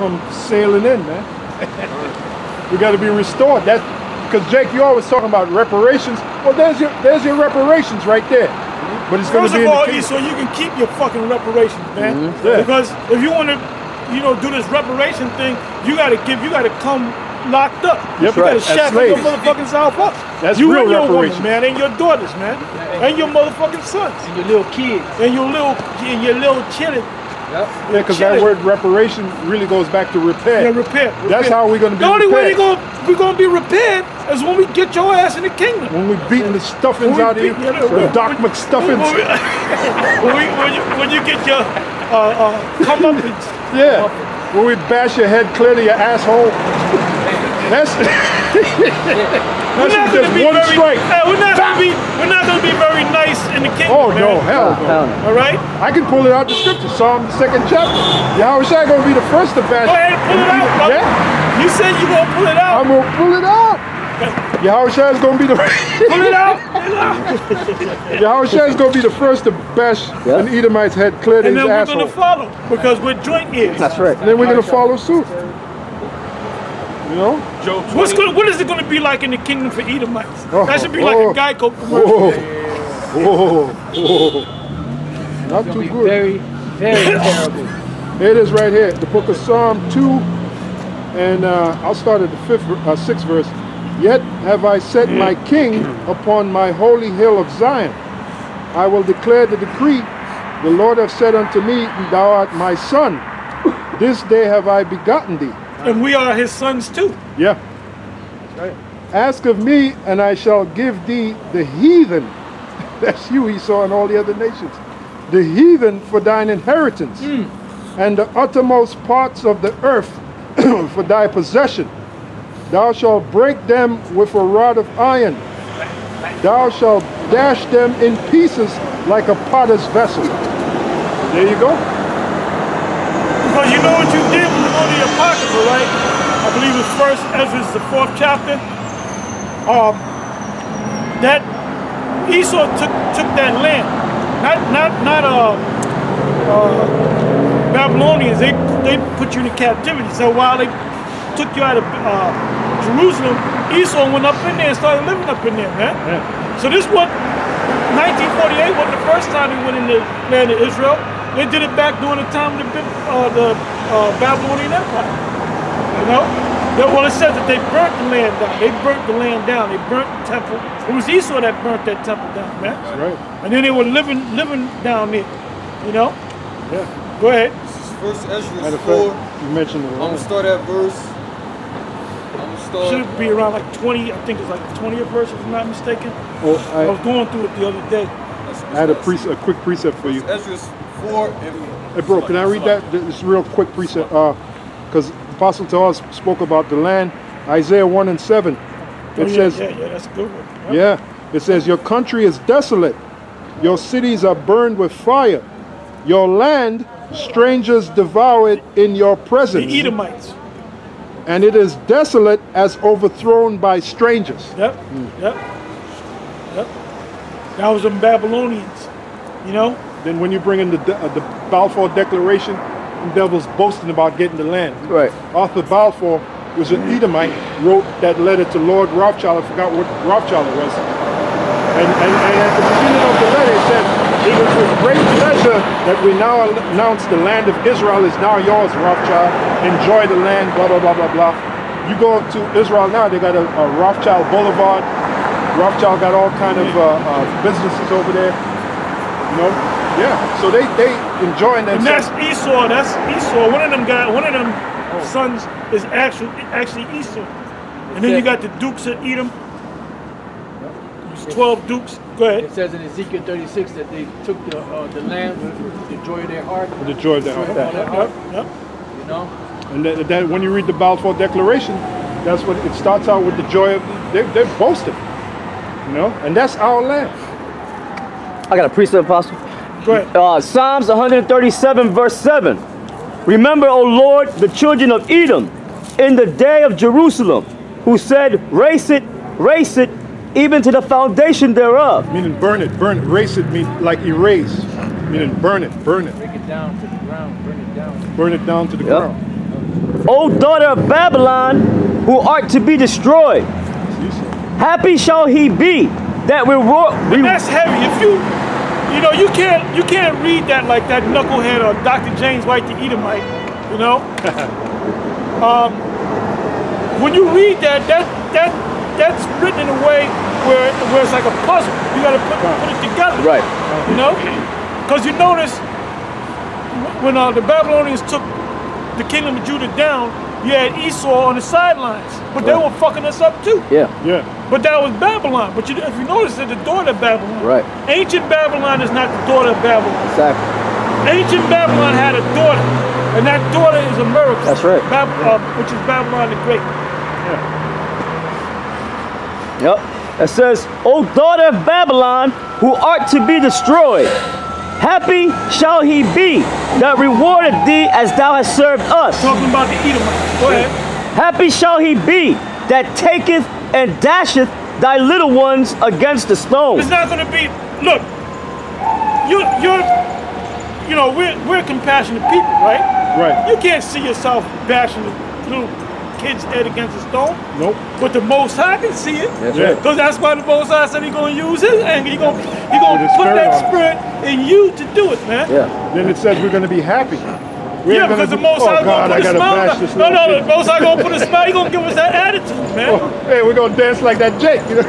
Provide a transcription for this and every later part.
come sailing in, man. We got to be restored. That because Jake, you always talking about reparations. Well, there's your reparations right there. But it's going to be first of all, Esau, you can keep your fucking reparations, man. Because if you want to, do this reparation thing, you got to come locked up. Yep, you got to shackle your motherfucking self up. That's you real and your reparations, woman, man, and your daughters, man, and your motherfucking sons, and your little kids, and your little children. Yep. Yeah, because that word reparation really goes back to repair. Yeah, repair. That's how we're going to be repaired. The only repaired. way we're going to be repaired is when we get your ass in the kingdom. When we beating the stuffings out of you, the Doc McStuffins. When you get your comeuppance. Yeah. When we bash your head clear to your asshole. That's just one strike. Hey, we're not gonna be very nice in the kingdom. Oh no, hell no. All right. I can pull it out the scripture, Psalm the 2nd chapter. Yahweh Shai gonna be the first to bash. Go ahead, pull it out, brother. Yeah. You said you gonna pull it out. I'm gonna pull it out. Yahweh Shai is gonna be the pull it out. Yahweh Shai is gonna be the first to bash an Edomite's head clear to his asshole. And then we're gonna follow because we're joint ears. That's right. And then we're gonna follow suit. You know? What is it going to be like in the kingdom for Edomites? That should be like a Geico commercial. Not too good. Very, very terrible. Here it is right here. The book of Psalm 2, and I'll start at the 6th verse. Yet have I set my king upon my holy hill of Zion. I will declare the decree. The Lord hath said unto me, Thou art my son. This day have I begotten thee. And we are his sons too. Yeah. Right. Ask of me, and I shall give thee the heathen. That's you, Esau, and all the other nations. The heathen for thine inheritance, and the uttermost parts of the earth for thy possession. Thou shalt break them with a rod of iron. Thou shalt dash them in pieces like a potter's vessel. There you go. Because you know what you did when you go to the Apocrypha, right? I believe it's First Ezra, the 4th chapter. That Esau took that land. Not Babylonians. They put you in captivity. So while they took you out of Jerusalem, Esau went up in there and started living up in there, man. Yeah. So this was 1948 wasn't the first time he went in the land of Israel. They did it back during the time of the Babylonian Empire. You know? Well, it says that they burnt the land down. They burnt the land down. They burnt the temple. It was Esau that burnt that temple down, man. That's right. And then they were living down there. You know? Yeah. Go ahead. This is First Ezra 4. You mentioned it. I'm gonna start at verse. Should be around like 20. I think it's like the 20th verse, if I'm not mistaken. Well, I was going through it the other day. I had a quick precept for you. Ezra 4 and hey, bro, can I read that? This real quick precept. Because Apostle to us spoke about the land. Isaiah 1 and 7. It says, yeah, that's a good one. Yep. Yeah, it says, your country is desolate. Your cities are burned with fire. Your land, strangers devour it in your presence. The Edomites. And it is desolate as overthrown by strangers. Yep. That was them Babylonians, you know? Then when you bring in the Balfour Declaration, the devil's boasting about getting the land. Right. Arthur Balfour was an Edomite, wrote that letter to Lord Rothschild. I forgot what Rothschild it was. And at the beginning of the letter, it said, it was with great pleasure that we now announce the land of Israel is now yours, Rothschild. Enjoy the land, blah, blah, blah, blah, blah. You go to Israel now, they got a Rothschild Boulevard. Rothschild got all kind of businesses over there. You know? Yeah. So they enjoying that. And that's Esau. That's Esau. One of them sons is actually Esau. And then you got the dukes of Edom. It's 12 dukes. Go ahead. It says in Ezekiel 36 that they took the land with the joy of their heart. With the joy of their heart. Yep. You know? And that when you read the Balfour Declaration, that's what it starts out with, the joy of, they're boasting. You know? And that's our land. I got a precept, Apostle. Go ahead. Psalms 137 verse 7. Remember, O Lord, the children of Edom in the day of Jerusalem, who said, race it, even to the foundation thereof. Meaning burn it. Race it means like erase. Meaning burn it. Break it down to the ground, burn it down. Burn it down to the ground. O daughter of Babylon, who art to be destroyed. Happy shall he be that And that's heavy. If you know, you can't read that like that knucklehead or Dr. James White the Edomite, you know. When you read that's written in a way where it's like a puzzle. You got to put it together, Right. You know, because you notice when the Babylonians took the kingdom of Judah down, you had Esau on the sidelines, but they were fucking us up too. Yeah. Yeah. But that was Babylon. But if you notice, it's the daughter of Babylon. Right. Ancient Babylon is not the daughter of Babylon. Exactly. Ancient Babylon had a daughter, and that daughter is America. That's right. Which is Babylon the Great. Yep. It says, O daughter of Babylon, who art to be destroyed, happy shall he be that rewarded thee as thou hast served us. Talking about the Edomites. Go ahead. Happy shall he be that taketh and dasheth thy little ones against the stone. It's not going to be. Look, you know, we're compassionate people, right? Right. You can't see yourself bashing little kids' head against a stone. Nope. But the Most High can see it. That's Yeah. right. Because that's why the Most High said He's going to use His anger. He's going to His put spirit that on it. spirit in you to do it, man. Yeah. Then it says we're going to be happy. We Yeah, ain't gonna because the do, Most oh High God, going I to put a gotta smile. bash this No, little the kid. Most High going to put a smile. He's going to give us that attitude, man. Oh, hey, we're gonna dance like that Jake, you know.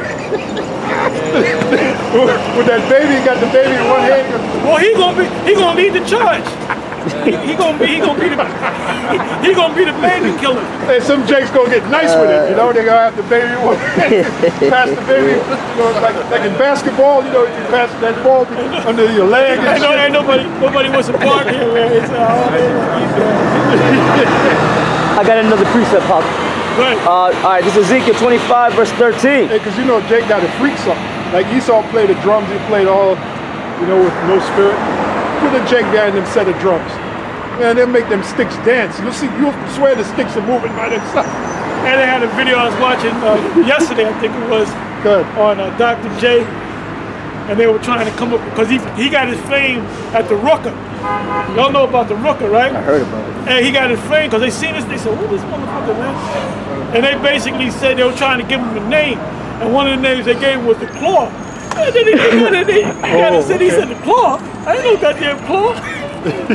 With that baby, got the baby in one hand. Well, he gonna lead the charge. He gonna be the baby killer. Hey, some Jake's gonna get nice with it, you know. They're gonna have the baby in one hand, pass the baby, you know, like in basketball, you know, you pass that ball under your leg. And Ain't nobody wants to park here, man. It's, I got another precept, Pop. right. All right, this is Ezekiel 25, verse 13. because you know Jake got to freak something. Like Esau played the drums, he played all, you know, with no spirit. Put a Jake behind them set of drums. Man, they'll make them sticks dance. You'll swear the sticks are moving by themselves. And they had a video I was watching yesterday, I think it was, Good. on Dr. J. And they were trying to come up, because he got his fame at the Rooker. Y'all know about the Rooker, right? I heard about it. And he got his fame because they seen this. They said, "Who this motherfucker, man?" And they basically said they were trying to give him a name, and one of the names they gave him was the Claw. And then he said the Claw. I didn't know goddamn Claw.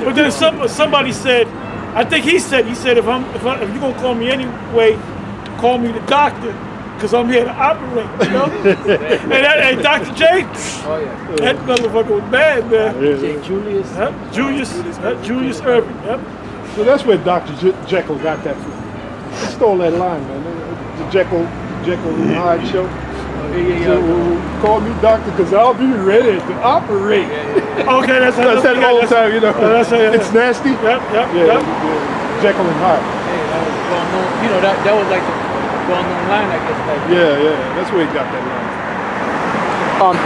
But then somebody said, I think he said if you're gonna call me anyway, call me the doctor, because I'm here to operate, you know. and Dr. J, that motherfucker was bad, man. J. Julius. Julius Irving. Yep. So that's where Dr. Jekyll got that from. He stole that line, man. The Jekyll and Hyde show. So, call me doctor because I'll be ready to operate. Okay, that's that old time, you know. It's nasty. Yep. Jekyll and Hyde. Hey, that was well known. You know, that was like the well-known line, I guess. Like, Yeah. That's where he got that line.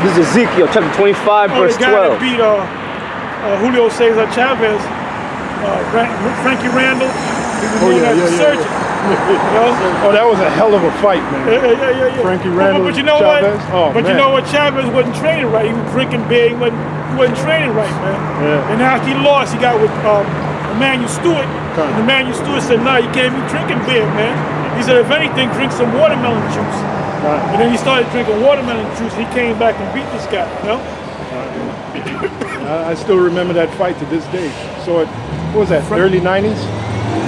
This is Ezekiel chapter 25, verse the guy 12. that beat Julio Cesar Chavez, Frankie Randall. He was known as a surgeon. You know? Oh, that was a hell of a fight, man. Yeah. Frankie Randall, But you know Chavez? what? Oh, but man. you know what? Chavez wasn't training right. He was drinking beer. He wasn't training right, man. Yeah. And after he lost, he got with Emmanuel Stewart. And Emmanuel Stewart said, "Nah, you can't be drinking beer, man." He said, "If anything, drink some watermelon juice." And then he started drinking watermelon juice. He came back and beat this guy, you know? I still remember that fight to this day. So it, what was that, early 90s?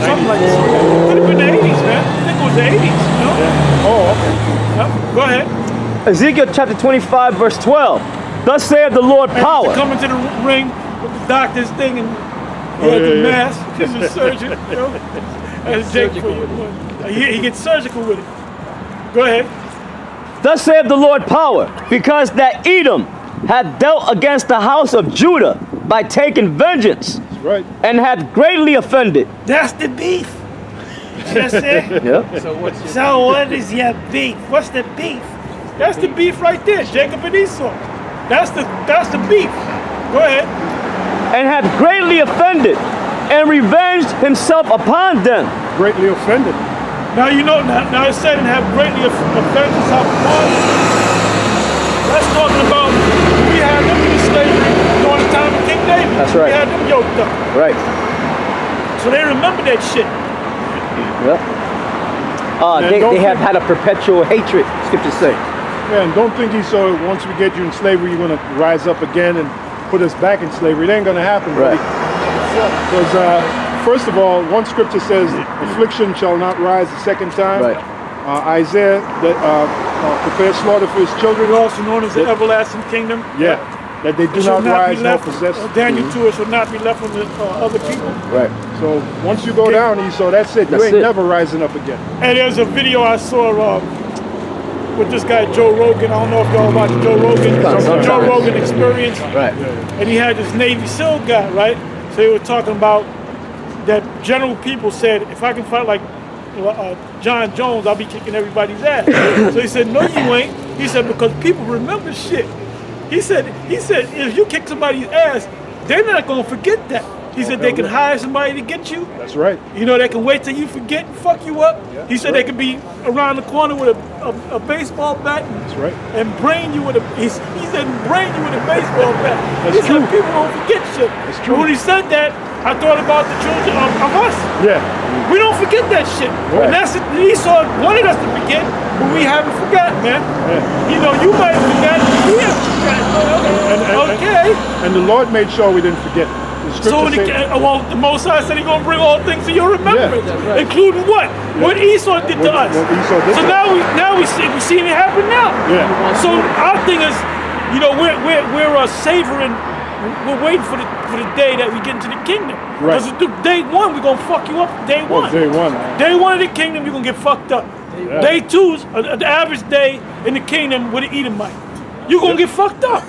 Something like that. Could have been the 80s, man. I think it was the 80s, you know? Yeah. Oh, okay. Yep. Go ahead. Ezekiel chapter 25, verse 12. Thus saith the Lord power. Come into the ring with the doctor's thing and he had the mask. He's a surgeon, you know? That's Jake for you. He gets surgical with it. Go ahead. Thus saith the Lord power, because that Edom hath dealt against the house of Judah by taking vengeance, Right. and hath greatly offended. That's the beef. That's it. Yep. so what's your So what is your beef? What's the beef? That's the beef right there, Jacob and Esau. That's the beef. Go ahead. And hath greatly offended, and revenged himself upon them. Greatly offended. Now you know. Now it said and have greatly offended himself upon them. That's talking about we had them in slavery during the time of King David. That's right. We had them yoked up. Right. So they remember that shit. Yep. They have had a perpetual hatred, scriptures say. Yeah, and don't think Esau, once we get you in slavery, you're going to rise up again and put us back in slavery. It ain't going to happen, Right. Because, first of all, one scripture says, affliction shall not rise the second time. Right. Isaiah, prepare slaughter for his children. Also known as the everlasting kingdom. Yeah, that they do Shall not rise be nor left, possess. Daniel 2, it shall not be left on the other people. Right. So once you go down, Esau, that's it. You That's ain't it. never rising up again. And there's a video I saw with this guy Joe Rogan. I don't know if y'all watch Joe Rogan. Sometimes. Joe Rogan Experience. Right. And he had this Navy SEAL guy, right? So he was talking about that general people said, if I can fight like John Jones, I'll be kicking everybody's ass. So he said, no, you ain't. He said, because people remember shit. He said, if you kick somebody's ass, they're not gonna forget that. He said they can hire somebody to get you. That's right. You know, they can wait till you forget and fuck you up. Yeah, he said they could be around the corner with a baseball bat That's right. and brain you with a he said brain you with a baseball bat. That's He said true. people don't forget shit. That's true. When he said that, I thought about the children of us. Yeah. We don't forget that shit. Right. And that's it. Esau wanted us to forget, but we haven't forgotten, man. Yeah. You know, you might have forgotten. We haven't forgotten. Okay. And the Lord made sure we didn't forget. The So scripture say- the Most High said He's gonna bring all things to your remembrance, that's right. including what? What Esau did to us. what Esau did So to now we seeing it happen now. Yeah. So our thing is, you know, we're savoring. We're waiting for the day that we get into the kingdom. Right. Because day one we're gonna fuck you up. Day one. Day one. Day one of the kingdom you're gonna get fucked up. Yeah. Day two's the average day in the kingdom with an Edomite. You're gonna get fucked up.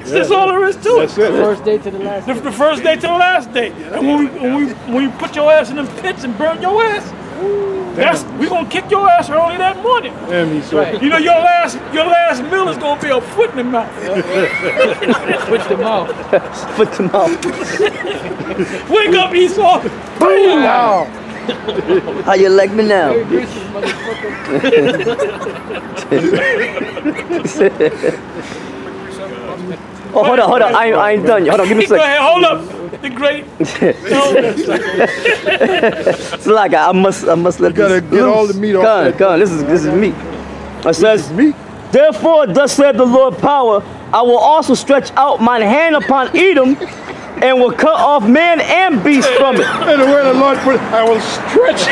That's all there is to it. That's it. First day to the last. The first day to the last day. And when we put your ass in them pits and burn your ass, we gonna kick your ass early that morning. Damn, Esau. Right. You know your last meal is gonna be a foot in the mouth. Switch them out. Foot to mouth. Wake up, Esau. Bam! Wow. How you like me now? Merry Christmas, motherfucker. Oh, hold on. I ain't done yet. Hold on, give me a Go second. ahead, hold up. The great. It's like I must let You gotta this get all the meat off that. Come on, this is meat. It says, Me? therefore, thus saith the Lord power, I will also stretch out mine hand upon Edom, and will cut off man and beast from it. And the word of the Lord put, I will stretch.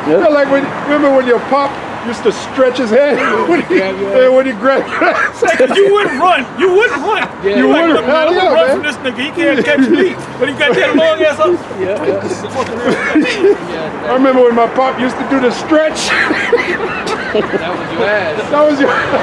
You know, like remember when your pop used to stretch his hand when he grabbed your ass? You wouldn't run. You wouldn't run. Yeah. You Like, wouldn't. look, man, Hell I'm yeah, gonna run man. from this nigga. He can't catch me. But he got that long ass up. I remember when my pop used to do the stretch. That was your ass.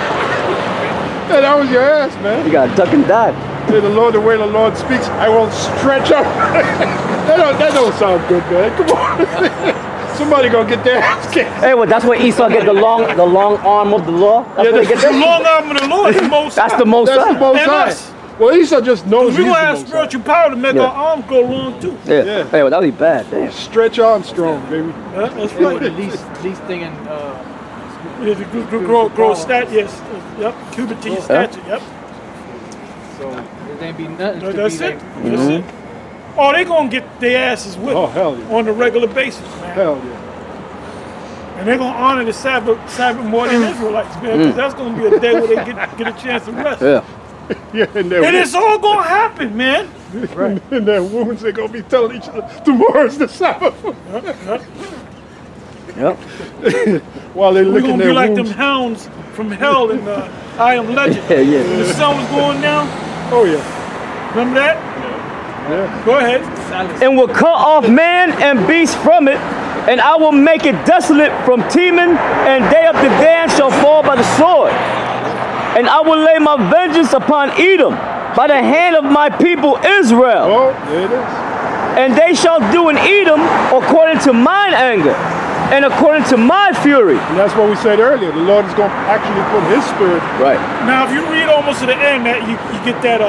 That was your ass, man. You gotta duck and dive. Say the Lord, the way the Lord speaks, I will stretch up. that don't sound good, man. Come on. Somebody gonna get their ass kicked. Hey, well, that's where Esau get the long arm of the law. That's where they get The that. long arm of the Lord is the most. That's the most That's the high. most And high. us. Well, Esau just knows We're he's gonna the have most high. spiritual power to make Yeah. our arms go long too. Yeah. Yeah. Hey, well, that'd be bad. Damn. Stretch Armstrong, baby. That's Yeah, right. the least thing in Yeah, the grow stat, yes. Yep. Cubit to your stature. Yep. so there ain't be nothing to That's be it. like. That's it. Oh, they gonna get their asses whipped Oh, hell yeah. on a regular basis, man. Hell yeah. And they're gonna honor the Sabbath more than Israelites, man. Because that's gonna be a day where they get a chance to rest. Yeah. Yeah, and And it's all gonna happen, man. in their wounds, they're gonna be telling each other, tomorrow's the Sabbath. Yep. While they're We're licking gonna their be like wounds. them hounds from hell in I Am Legend. Yeah, yeah. When the sun was going down, Oh, yeah. remember that? Yeah. Go ahead. And will cut off man and beast from it, and I will make it desolate from Teman, and they of the Dan shall fall by the sword. And I will lay my vengeance upon Edom by the hand of my people Israel. Oh, there it is. And they shall do in Edom according to mine anger, and according to my fury. And that's what we said earlier. The Lord is going to actually put his spirit. Right. Now, if you read almost to the end, that you get that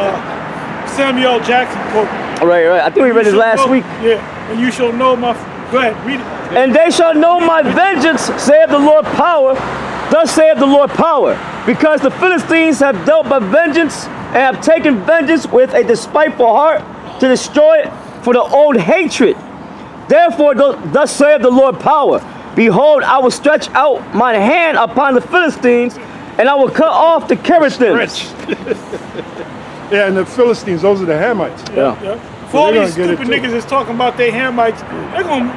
Samuel Jackson quote. Right. I think we read this last week. Yeah. And you shall know my. Go ahead, read it. And they shall know my vengeance, saith the Lord power. Thus saith the Lord power, because the Philistines have dealt by vengeance, and have taken vengeance with a despiteful heart to destroy it for the old hatred. Therefore, thus saith the Lord power, behold, I will stretch out my hand upon the Philistines, and I will cut off the Cherethims. Yeah, and the Philistines, those are the Hamites. Yeah. For all they're these gonna get stupid it, too. niggas is talking about they Hamites,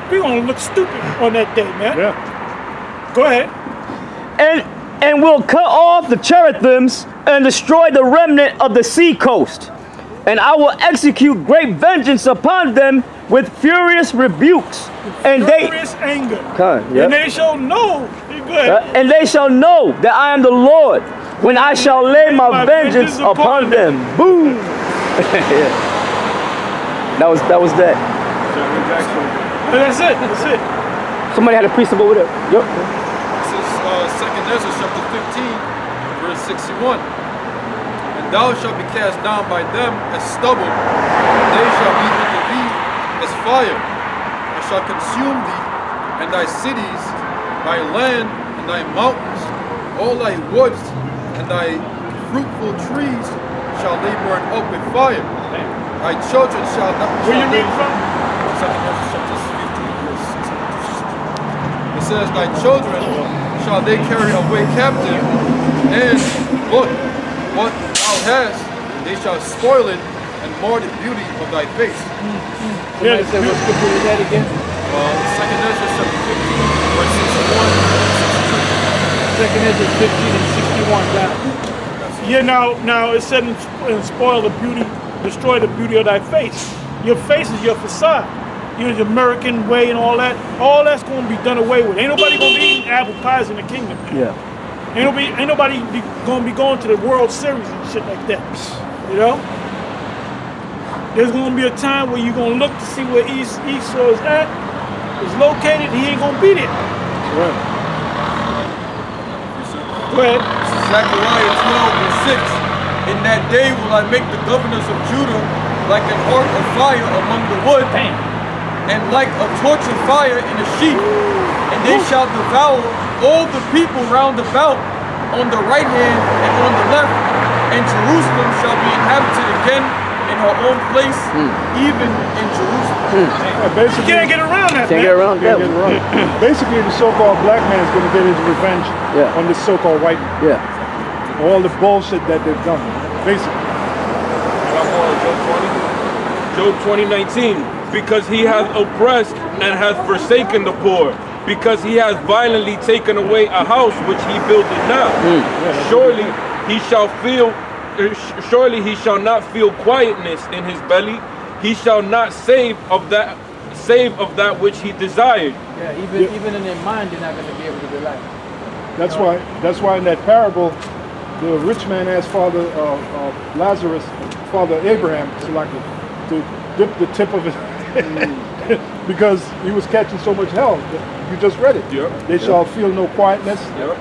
we're gonna look stupid on that day, man. Yeah. Go ahead. And will cut off the cherethims and destroy the remnant of the sea coast. And I will execute great vengeance upon them with furious rebukes. And Furious anger. And they shall know. Go ahead. and they shall know that I am the Lord when I shall lay my vengeance upon them. Boom. Yeah. That was that. And that's it. That's it. Somebody had a precept over there. Yep. This is 2 Ezra chapter 15, verse 61. And thou shalt be cast down by them as stubble, and they shall be unto thee as fire. I shall consume thee, and thy cities, thy land, and thy mountains, all thy woods, and thy fruitful trees shall they burn up with fire. Thy children shall not. Where you reading from? 2 Ezra chapter 15, verse 61. It says, thy children shall they carry away captive, and look, what thou hast, they shall spoil it and mar the beauty of thy face. Somebody said, what scripture is that again? 2 Ezra chapter 15, verse 61 and 62. 2 Ezra 15 and 61 down. Yeah, now it said and spoil the beauty, destroy the beauty of thy face. Your face is your facade. You know, the American way and all that. All that's going to be done away with. Ain't nobody going to be eating apple pies in the kingdom. Yeah. Ain't nobody going to be going to the World Series and shit like that. You know? There's going to be a time where you're going to look to see where Esau is at, is located. He ain't going to be there. Right. Go ahead. Zechariah 12 and 6. In that day will I make the governors of Judah like an ark of fire among the wood, and like a torch of fire in a sheep. And they shall devour all the people round about on the right hand and on the left. And Jerusalem shall be inhabited again in her own place, even in Jerusalem. You can't get around that, Can't man. get around that. Can't get it right. Basically, the so-called black man is going to get his revenge on this so-called white man. Yeah. All the bullshit that they've done, basically. Job 20:19, because he hath oppressed and hath forsaken the poor, because he hath violently taken away a house which he builded not. Surely he shall not feel quietness in his belly. He shall not save of that which he desired. Yeah, even in their mind, they're not going to be able to relax. That's why in that parable, the rich man asked Father Lazarus, Father Abraham, to dip the tip of his because he was catching so much hell. You just read it. They shall feel no quietness. You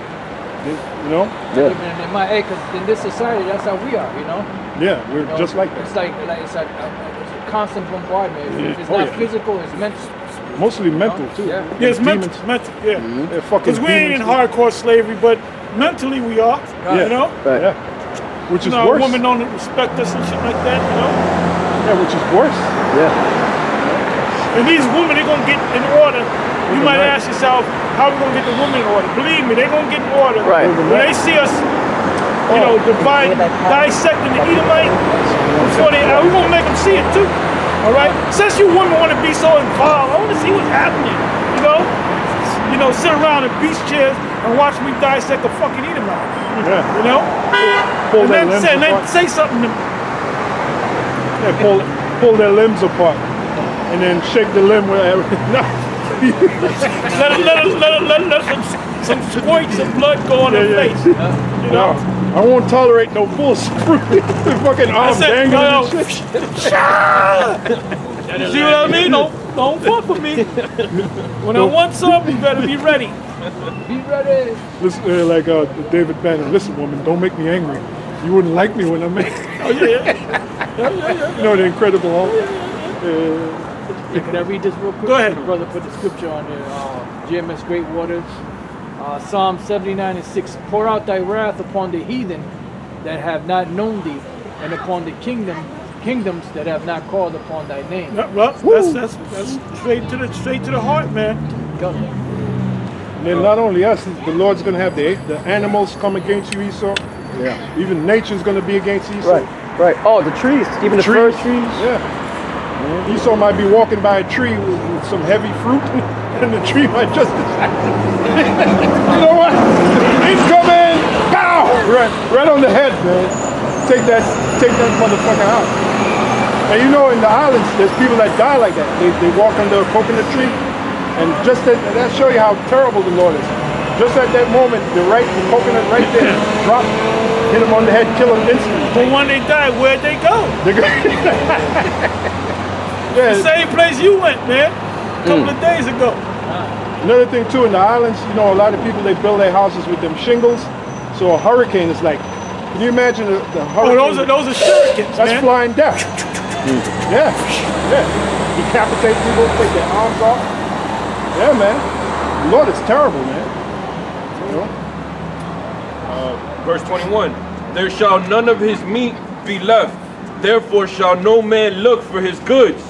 know? Even in their mind, because in this society, that's how we are, you know? Yeah, we're just like that. It's like it's a constant bombardment. If it's not physical, it's mental. Mostly mental too. Yeah. Yeah, it's Demons. mental. Yeah. They're fucking Because we ain't in demons. hardcore slavery, but mentally we are. You know? Right. Yeah. Which is You know, worse. women don't respect us and shit like that, you know? Yeah, which is worse. Yeah. And these women, they're going to get in order. You might ask yourself, how are we going to get the women in order? Believe me, they're going to get in order. Right. When they see us, you know, dissecting the Edomite, before we're going to make them see it too. All right? Since you women want to be so involved, I want to see what's happening. You know? You know, sit around in beach chairs and watch me dissect a fucking Edomite. Yeah. You know? Pull And their then limbs apart. say something to me. Yeah, pull their limbs apart. And then shake the limb with everything. Let some squirts of blood go on their face. You know? I won't tolerate no bullshit. The fucking arm dangling and shit. See what I mean? Don't fuck with me. When I want something, you better be ready. Be ready. Listen, like David Banner, listen woman, don't make me angry. You wouldn't like me when I'm angry. Oh, yeah. You know, the Incredible Hulk. Can I read this real quick? Go ahead. The brother put the scripture on there. GMS Great Waters. Psalm 79 and 6. Pour out thy wrath upon the heathen that have not known thee, and upon the kingdoms that have not called upon thy name. Yeah, well, that's straight to the heart, man. Go. And then not only us, the Lord's going to have the animals come against you, Esau. Yeah. Even nature's going to be against Esau. Right, right. Oh, the trees, even the fir trees. Yeah. Esau might be walking by a tree with some heavy fruit, and the tree might just decide, you know what? He's coming! Pow! Right on the head, man. Take that motherfucker out. And you know, in the islands, there's people that die like that. They walk under a coconut tree, and just that show you how terrible the Lord is. Just at that moment, the coconut right there, drop, hit him on the head, kill him instantly. But when they die, where'd they go? Yeah. The same place you went, man, a couple of days ago. Another thing too, in the islands, you know, a lot of people, they build their houses with them shingles. So a hurricane is like, can you imagine the hurricane? Oh, those are shurikens, That's man. flying death. Yeah, yeah. Decapitate people, take their arms off. Yeah, man. The Lord is terrible, man. You know? Verse 21. There shall none of his meat be left. Therefore shall no man look for his goods.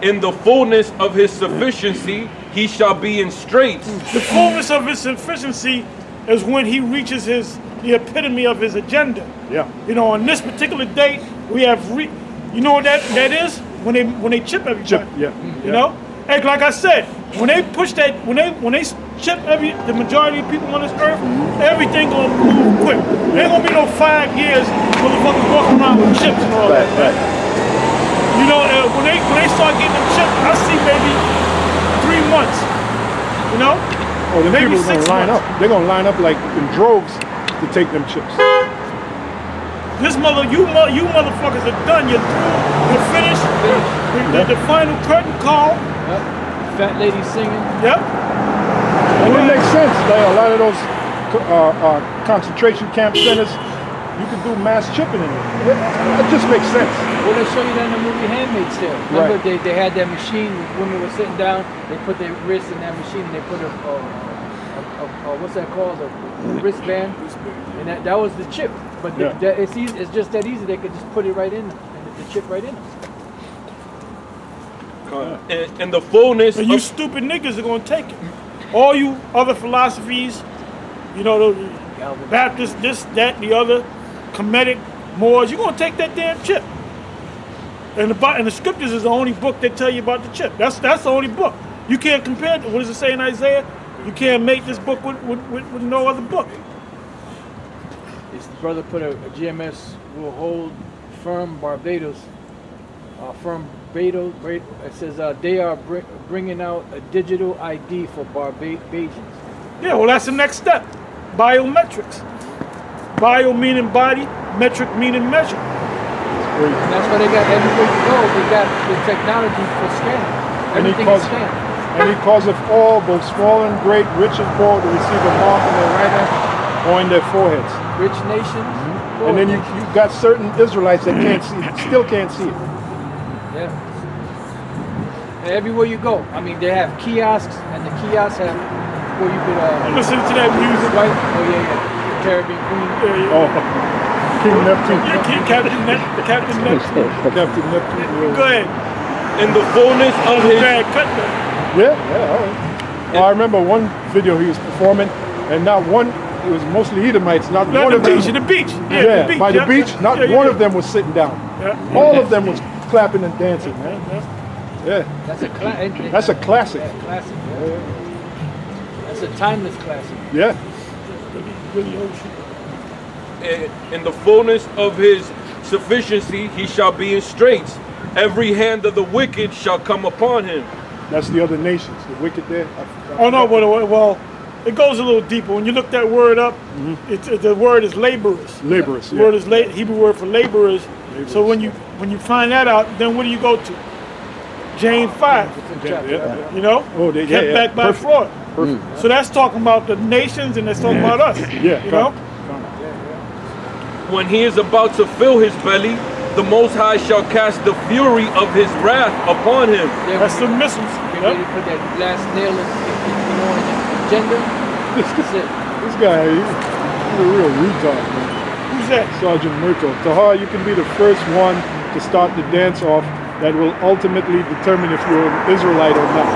In the fullness of his sufficiency, he shall be in straits. The fullness of his sufficiency is when he reaches the epitome of his agenda. Yeah. You know, on this particular date, we have you know what that is? When they chip everybody. Chip, yeah. You know? And like I said, when they push that, when they chip the majority of people on this earth, everything gonna move quick. There ain't gonna be no 5 years motherfuckers walking around with chips and all that. Right. You know, when they start getting them chips, I see maybe 3 months. You know? Oh, the maybe people are 6 gonna line months. up. They're gonna line up like in droves to take them chips. You motherfuckers are done. You're through. You're finished. The final curtain call. Yep. Fat lady singing. Yep. And it makes sense. Like a lot of those concentration camp centers, you can do mass chipping in it. It just makes sense. Well, they show you that in the movie Handmaid's Tale. Remember, Right. they had that machine. Women were sitting down. They put their wrists in that machine. And they put a what's that called? A wristband. And that was the chip. But it's easy. It's just that easy. They could just put it right in, the chip right in them. In the fullness And you of stupid niggas are gonna take it. All you other philosophies, you know, the Baptist, this, that, the other, Kemetic, Moors, you're gonna take that damn chip. And the scriptures is the only book that tell you about the chip. That's the only book. You can't compare it. What does it say in Isaiah? You can't make this book with no other book. His brother put a GMS will hold firm Barbados. It says they are bringing out a digital ID for Barbadians. Yeah, well, that's the next step. Biometrics. Bio meaning body, metric meaning measure. And that's why they got everywhere you go. They got the technology for scanning. Everything is scanned. And he calls of all, both small and great, rich and poor, to receive a mark on their right hand or in their foreheads. Rich nations. Poor And then you nations. got certain Israelites that can't see it, still can't see it. Yeah. And everywhere you go, I mean, they have kiosks, and the kiosks have where you could Listen to that music. right? Oh yeah. Caribbean Queen. Oh, King Neptune. Yeah, Captain Neptune. Captain Neptune. Go ahead. in the fullness of his Bad cut though. Yeah, all right. I remember one video he was performing, and not one, it was mostly Edomites, not Not one the of them. beach, in the beach. Yeah, the beach, by the beach, not one of them. them was sitting down. Yeah. All of them was clapping and dancing, man. Yeah, That's a that's a classic. Yeah, classic. Yeah. That's a timeless classic. Yeah. in the fullness of his sufficiency he shall be in straits. Every hand of the wicked shall come upon him. That's the other nations, the wicked there. Oh no, well, it goes a little deeper. When you look that word up, the word is laborers. Laborers, The yeah. word is Hebrew word for laborers. So when you find that out, then where do you go to? James 5. Yeah. You know, Oh, kept back by Perfect. fraud. Perfect. So that's talking about the nations, and that's talking about us. Yeah, you know. When he is about to fill his belly, the Most High shall cast the fury of his wrath upon him. That's the missiles. Get Yep. ready to put that last nail in the agenda. That's it. This guy, he's a real retard, man. Who's that? Sergeant Murto. Tahar, you can be the first one to start the dance off that will ultimately determine if you're an Israelite or not.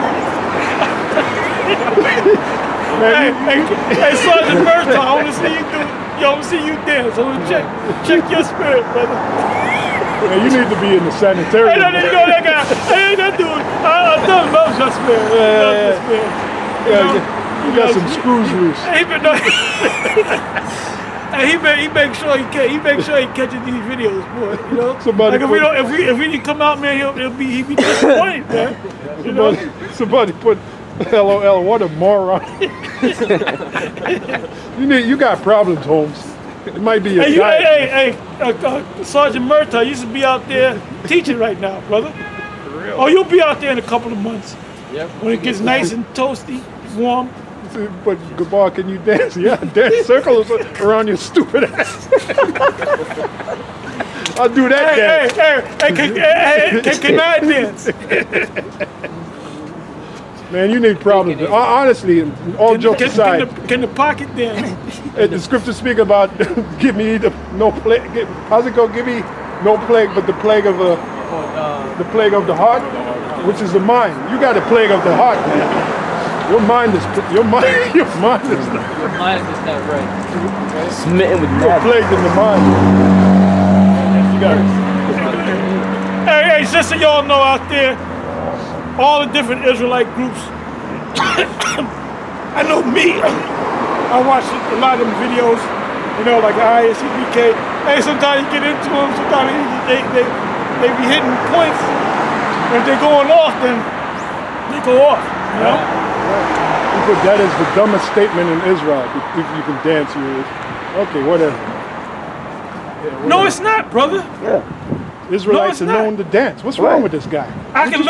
Hey, Sergeant Murtaugh, I want to see you do. Yo, I want to see you dance. I want to check your spirit, brother. Man, you need to be in the sanitarium. Hey, no, there you go, that guy. Hey, that dude. I don't love your spirit. You got some screws loose. Hey, but no. He make sure he catches these videos, boy. You know, Somebody like if we didn't come out, man, he'll be disappointed, man. Somebody put LOL. What a moron. You got problems, Holmes. It might be your diet. Sergeant Murtaugh used to be out there teaching right now, brother. For real. Oh, you'll be out there in a couple of months. Yep. When it gets nice and toasty, warm. But Gabar, can you dance? Yeah, dance circles around your stupid ass. I'll do that dance. Can I dance? Man, you need problems. Honestly, all jokes aside. Can the pocket dance? The scriptures speak about give me no plague. How's it go? Give me no plague, but the plague of the heart, which is the mind. You got a plague of the heart, man. Your mind is not Your mind is not right. Smitten with You're plagued in the mind. You got it. Hey, just so y'all know out there, all the different Israelite groups. I know me. I watch a lot of them videos, you know, like ISCBK. Hey, sometimes you get into them, sometimes they be hitting points. If they're going off, then they go off, you know? That is the dumbest statement in Israel. If you can dance, okay, whatever. Yeah, no, it's not, brother. Yeah. Israelites are known to dance. What's wrong with this guy? I can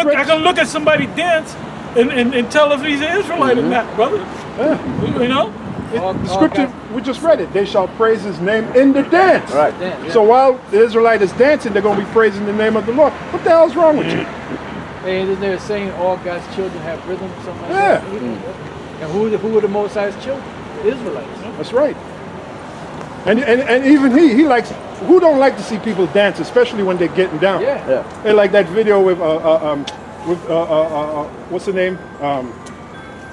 look at somebody dance and tell if he's an Israelite or not, brother. Yeah. You know? The scripture, we just read it. They shall praise his name in the dance. Right. So while the Israelite is dancing, they're going to be praising the name of the Lord. What the hell's wrong with you? Hey, isn't there a saying all God's children have rhythm, something like Yeah. that? And who are the Most High's children? Israelites. That's right. And even he likes. Who don't like to see people dance, especially when they're getting down? Yeah. They like that video with what's the name?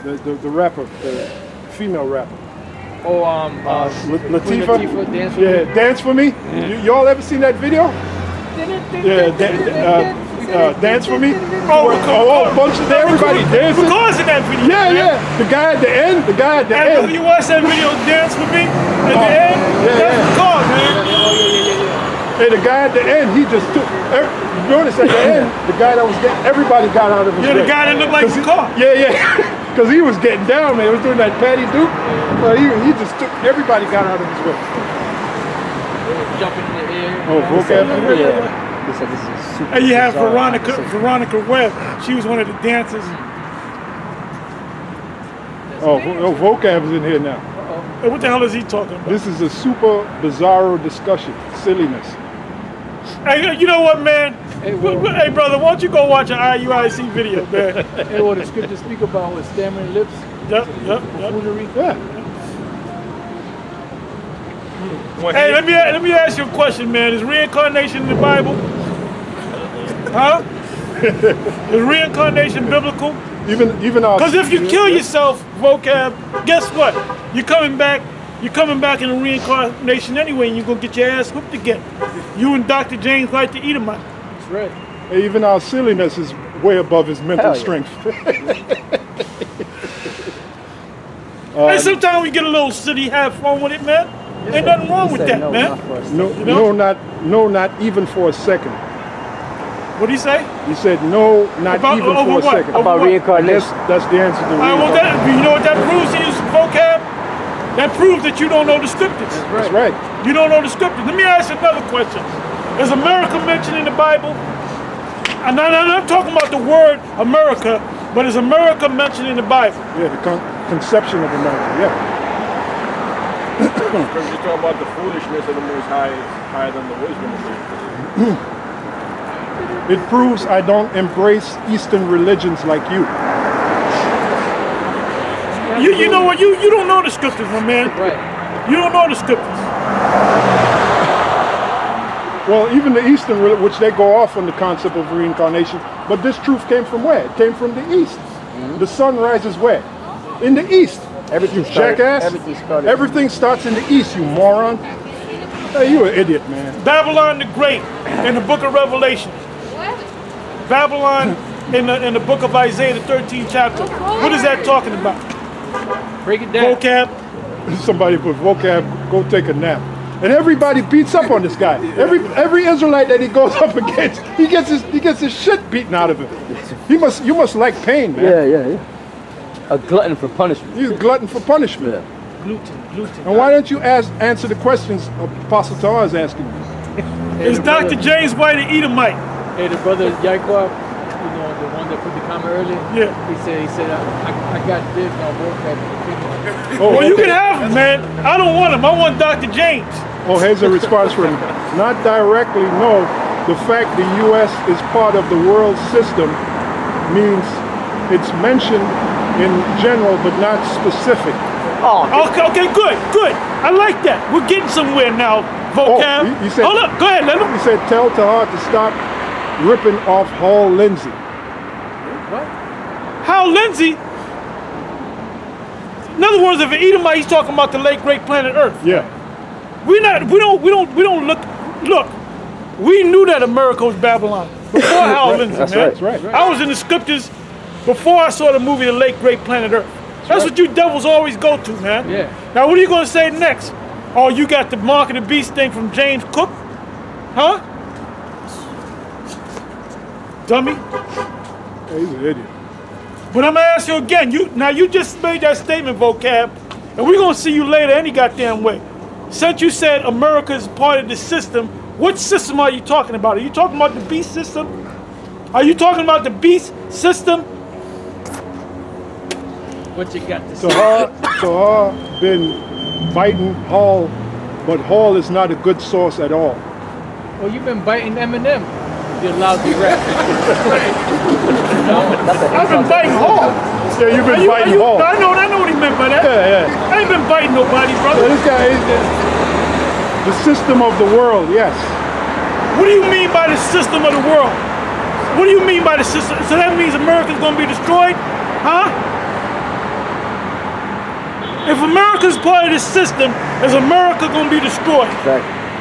The rapper, the female rapper. Oh, Latifah. Dance for Me. Dance for Me. Y'all ever seen that video? Dance for Me. Bunch of everybody dancing. Because of that video. Yeah. The guy at the end. And you watch that video, Dance for Me, at the end. That's the cause, man. And the guy at the end, he just took. You notice at the end, the guy that was getting, everybody got out of his way. Yeah, the guy that looked like the car. Yeah. Because he was getting down, man. He was doing that Patty Duke. He just took. Everybody got out of his way. Jumping in the air. Oh, vocab. Yeah. This is super And you have bizarre. Veronica Webb. She was one of the dancers. Vocab's in here now. Hey, what the hell is he talking about? This is a super bizarro discussion. Silliness. Hey, you know what, man? Hey, Hey, brother, why don't you go watch an IUIC video, man? Hey, what the scripture speak about with stammering lips, Yep. foolery. Yeah. Hey, let me ask you a question, man. Is reincarnation in the Bible? Huh? Is reincarnation biblical? Even our. Because if you kill yourself, vocab, guess what? You're coming back in a reincarnation anyway, and you're gonna get your ass whooped again. You and Dr. James White the Edomite. That's right. Even our silliness is way above his mental Hell yeah. strength. Hey, sometimes we get a little silly, have fun with it, man. Ain't nothing wrong with that, man. Not even for a second. What do you say? He said no, not About- even over for a what? second. Over About what? reincarnation. That's the answer to Well, reincarnation. you know what that proves? He used vocab. That proves that you don't know the scriptures. That's right. You don't know the scriptures. Let me ask you another question. Is America mentioned in the Bible? And I'm not talking about the word America, but is America mentioned in the Bible? Yeah, the conception of America. Yeah. Because you talk about the foolishness of the Most High is higher than the wisdom of man. It proves I don't embrace Eastern religions like you. You know what? You don't know the scriptures, my man. Right. You don't know the scriptures. Well, even the Eastern, which they go off on the concept of reincarnation, but this truth came from where? It came from the East. The sun rises where? In the East. Everything Jackass. Everything starts in the East, you moron. Hey, you an idiot, man. Babylon the Great in the book of Revelation. Babylon in the book of Isaiah, the 13th chapter. What is that talking about? Break it down. Vocab. Somebody put vocab, go take a nap. And everybody beats up on this guy. Every Israelite that he goes up against, he gets his shit beaten out of him. You must like pain, man. Yeah. A glutton for punishment. He's a glutton for punishment. Yeah. Gluten. And why don't you answer the questions Apostle Torah is asking you? Is Dr. James White an Edomite? Hey, the brother Yaakov, you know, the one that put the comment earlier. Yeah. He said, I got dibs on vocab. Well, you can have him, man. I don't want him. I want Dr. James. Oh, here's a response from him. Not directly, no. The fact the U.S. is part of the world system means it's mentioned in general, but not specific. Oh, Okay, good. I like that. We're getting somewhere now, vocab. he said, hold up, go ahead, let him. He said, tell Tahar to stop ripping off Hall Lindsey. What? Hal Lindsey. In other words, if an Edomite, he's talking about the late great planet Earth. Yeah. We don't look. We knew that America was Babylon before Hal Lindsey, That's man. right. That's right. I was in the scriptures before I saw the movie The Late Great Planet Earth. That's what you devils always go to, man. Yeah. Now, what are you going to say next? Oh, you got the Mark of the Beast thing from James Cook? Huh? Dummy. Yeah, he's an idiot. But I'm going to ask you again. You just made that statement, vocab, and we're going to see you later any goddamn way. Since you said America is part of the system, what system are you talking about? Are you talking about the beast system? Are you talking about the beast system? What you got to say? Tahar been biting Hall, but Hall is not a good source at all. Well, you've been biting Eminem. You lousy rat. I've been biting Hall. Yeah, you've been biting Hall. I know what he meant by that. Yeah. I ain't been biting nobody, Yeah, brother. this guy is the system of the world, yes. What do you mean by the system of the world? What do you mean by the system? So that means America's going to be destroyed? Huh? If America's part of this system, is America going to be destroyed?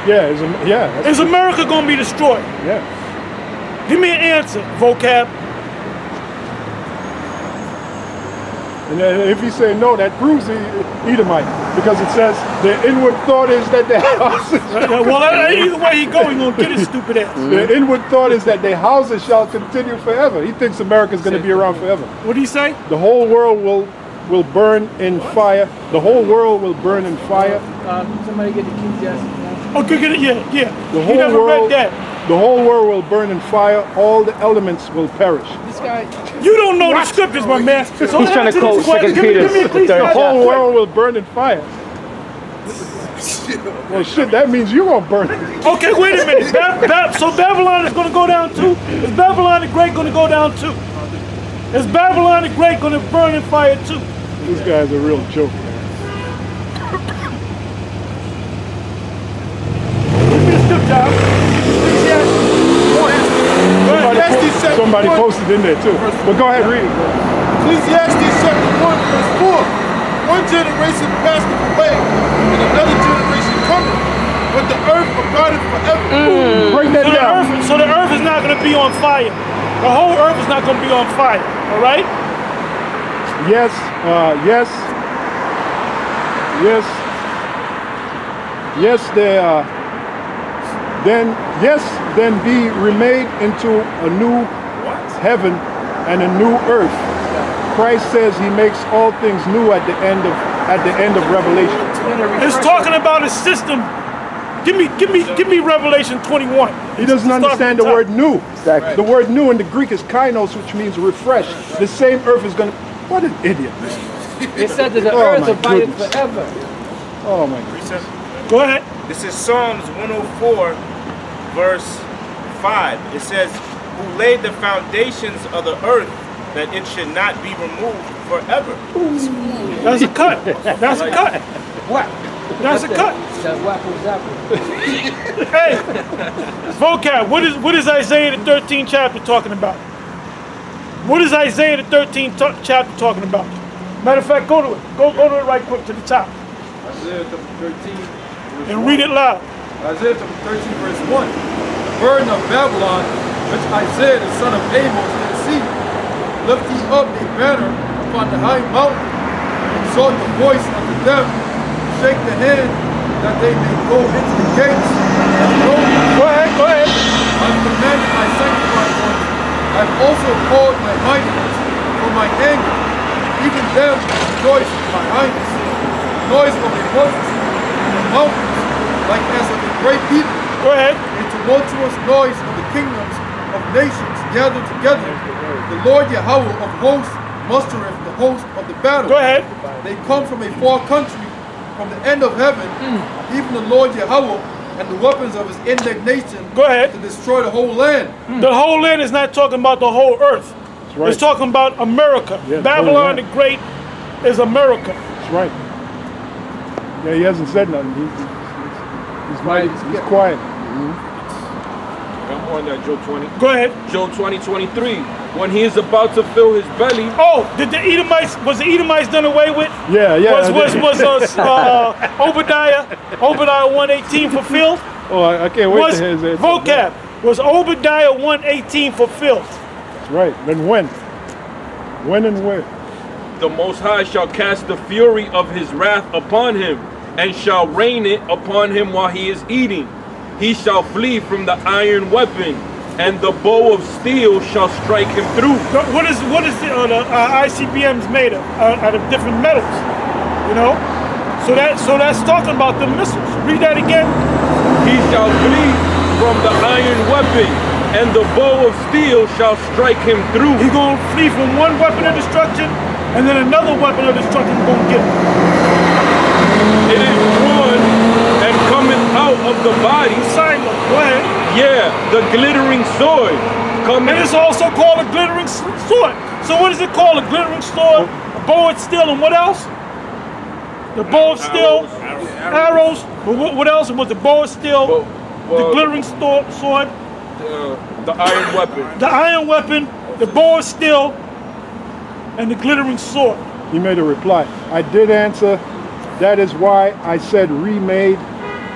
Yeah, Is America going to be destroyed? yeah. Give me an answer, vocab. And then if he say no, that proves he Edomite, because it says the inward thought is that their houses. Well, either way he go, he going to get his stupid ass. The inward thought is that their houses shall continue forever. He thinks America's going to be around forever. What do you say? The whole world will burn in fire. The whole world will burn in fire. Somebody get the Ecclesiastes. Oh, good, get it, yeah. The You whole never world, read that. the whole world will burn in fire. All the elements will perish. This guy, You don't know the scriptures, my man. So He's trying to answer quote this question. 2 Give me Peter. a piece The of whole that. world will burn in fire. Well, shit, that means you're gonna burn it. Okay, wait a minute. So Babylon is going to go down too? Is Babylon the Great going to go down too? Is Babylon the Great going to burn in fire too? This guy's a real joke, man. Give me the scripture. Somebody posted in there too. But go ahead, read it. Ecclesiastes chapter 1, verse 4. One generation passeth away, and another generation cometh, but the earth abideth forever. Break that down. So the earth is not going to be on fire. The whole earth is not going to be on fire. All right? Yes, they are. Then be remade into a new heaven and a new earth. Christ says he makes all things new at the end of Revelation. It's talking about a system. Give me Revelation 21. He doesn't understand the word new. Exactly. The word new in the Greek is kainos, which means refresh. The same earth is going to... What an idiot. it said that the Oh, earth my abideth goodness. forever. Oh my God. Go ahead. This is Psalms 104, verse 5. It says, who laid the foundations of the earth, that it should not be removed forever. That's a cut. That's a cut. What? That's a cut. That wackle zapple. Hey, vocab. What is Isaiah the 13th chapter talking about? What is Isaiah the 13th chapter talking about? Matter of fact, go to it. Go to it right quick to the top. Isaiah chapter 13, verse And 1. read it loud. Isaiah chapter 13, verse 1. The burden of Babylon, which Isaiah the son of Amos did see, lift ye up a banner upon the high mountain, exalt the voice unto them, shake the hand, that they may go into the gates. And Go ahead. I have commanded my sanctified ones. I have also called my mighty ones for my anger, even them rejoice in my highness. Noise of a multitude of mountains, like as of a great people. Go ahead. A tumultuous noise of the kingdoms of nations gathered together. The Lord Yahweh of hosts mustereth the host of the battle. Go ahead. They come from a far country, from the end of heaven, even the Lord Yahweh, and the weapons of his indignation Go ahead. to destroy the whole land. The whole land is not talking about the whole earth. That's right. It's talking about America. Yeah, the Babylon the whole Great is America. That's right. Yeah, he hasn't said nothing. He's quiet. I'm on that, Job 20. Go ahead. Job 20:23. When he is about to fill his belly, Oh, did the Edomites, was the Edomites done away with? Yeah. Was Obadiah 1:18 fulfilled? Oh, I can't wait Was to hear his vocab, was Obadiah 1:18 fulfilled? That's right. Then when? When and where? the Most High shall cast the fury of his wrath upon him, and shall rain it upon him while he is eating. He shall flee from the iron weapon, and the bow of steel shall strike him through. What is the ICBMs made of? Out of different metals, you know. So that's talking about the missiles. Read that again. He shall flee from the iron weapon, and the bow of steel shall strike him through. He's gonna flee from one weapon of destruction, and then another weapon of destruction is gonna get him. It is drawn and cometh out of the body. Silent. Go ahead. Yeah, the glittering sword. And it's also called a glittering sword. So what is it called? A glittering sword, a bow of steel, and what else? The bow of steel, arrows. But what else was the bow of steel? The glittering sword. The iron weapon. The iron weapon, the bow of steel, and the glittering sword. He made a reply. I did answer. That is why I said remade,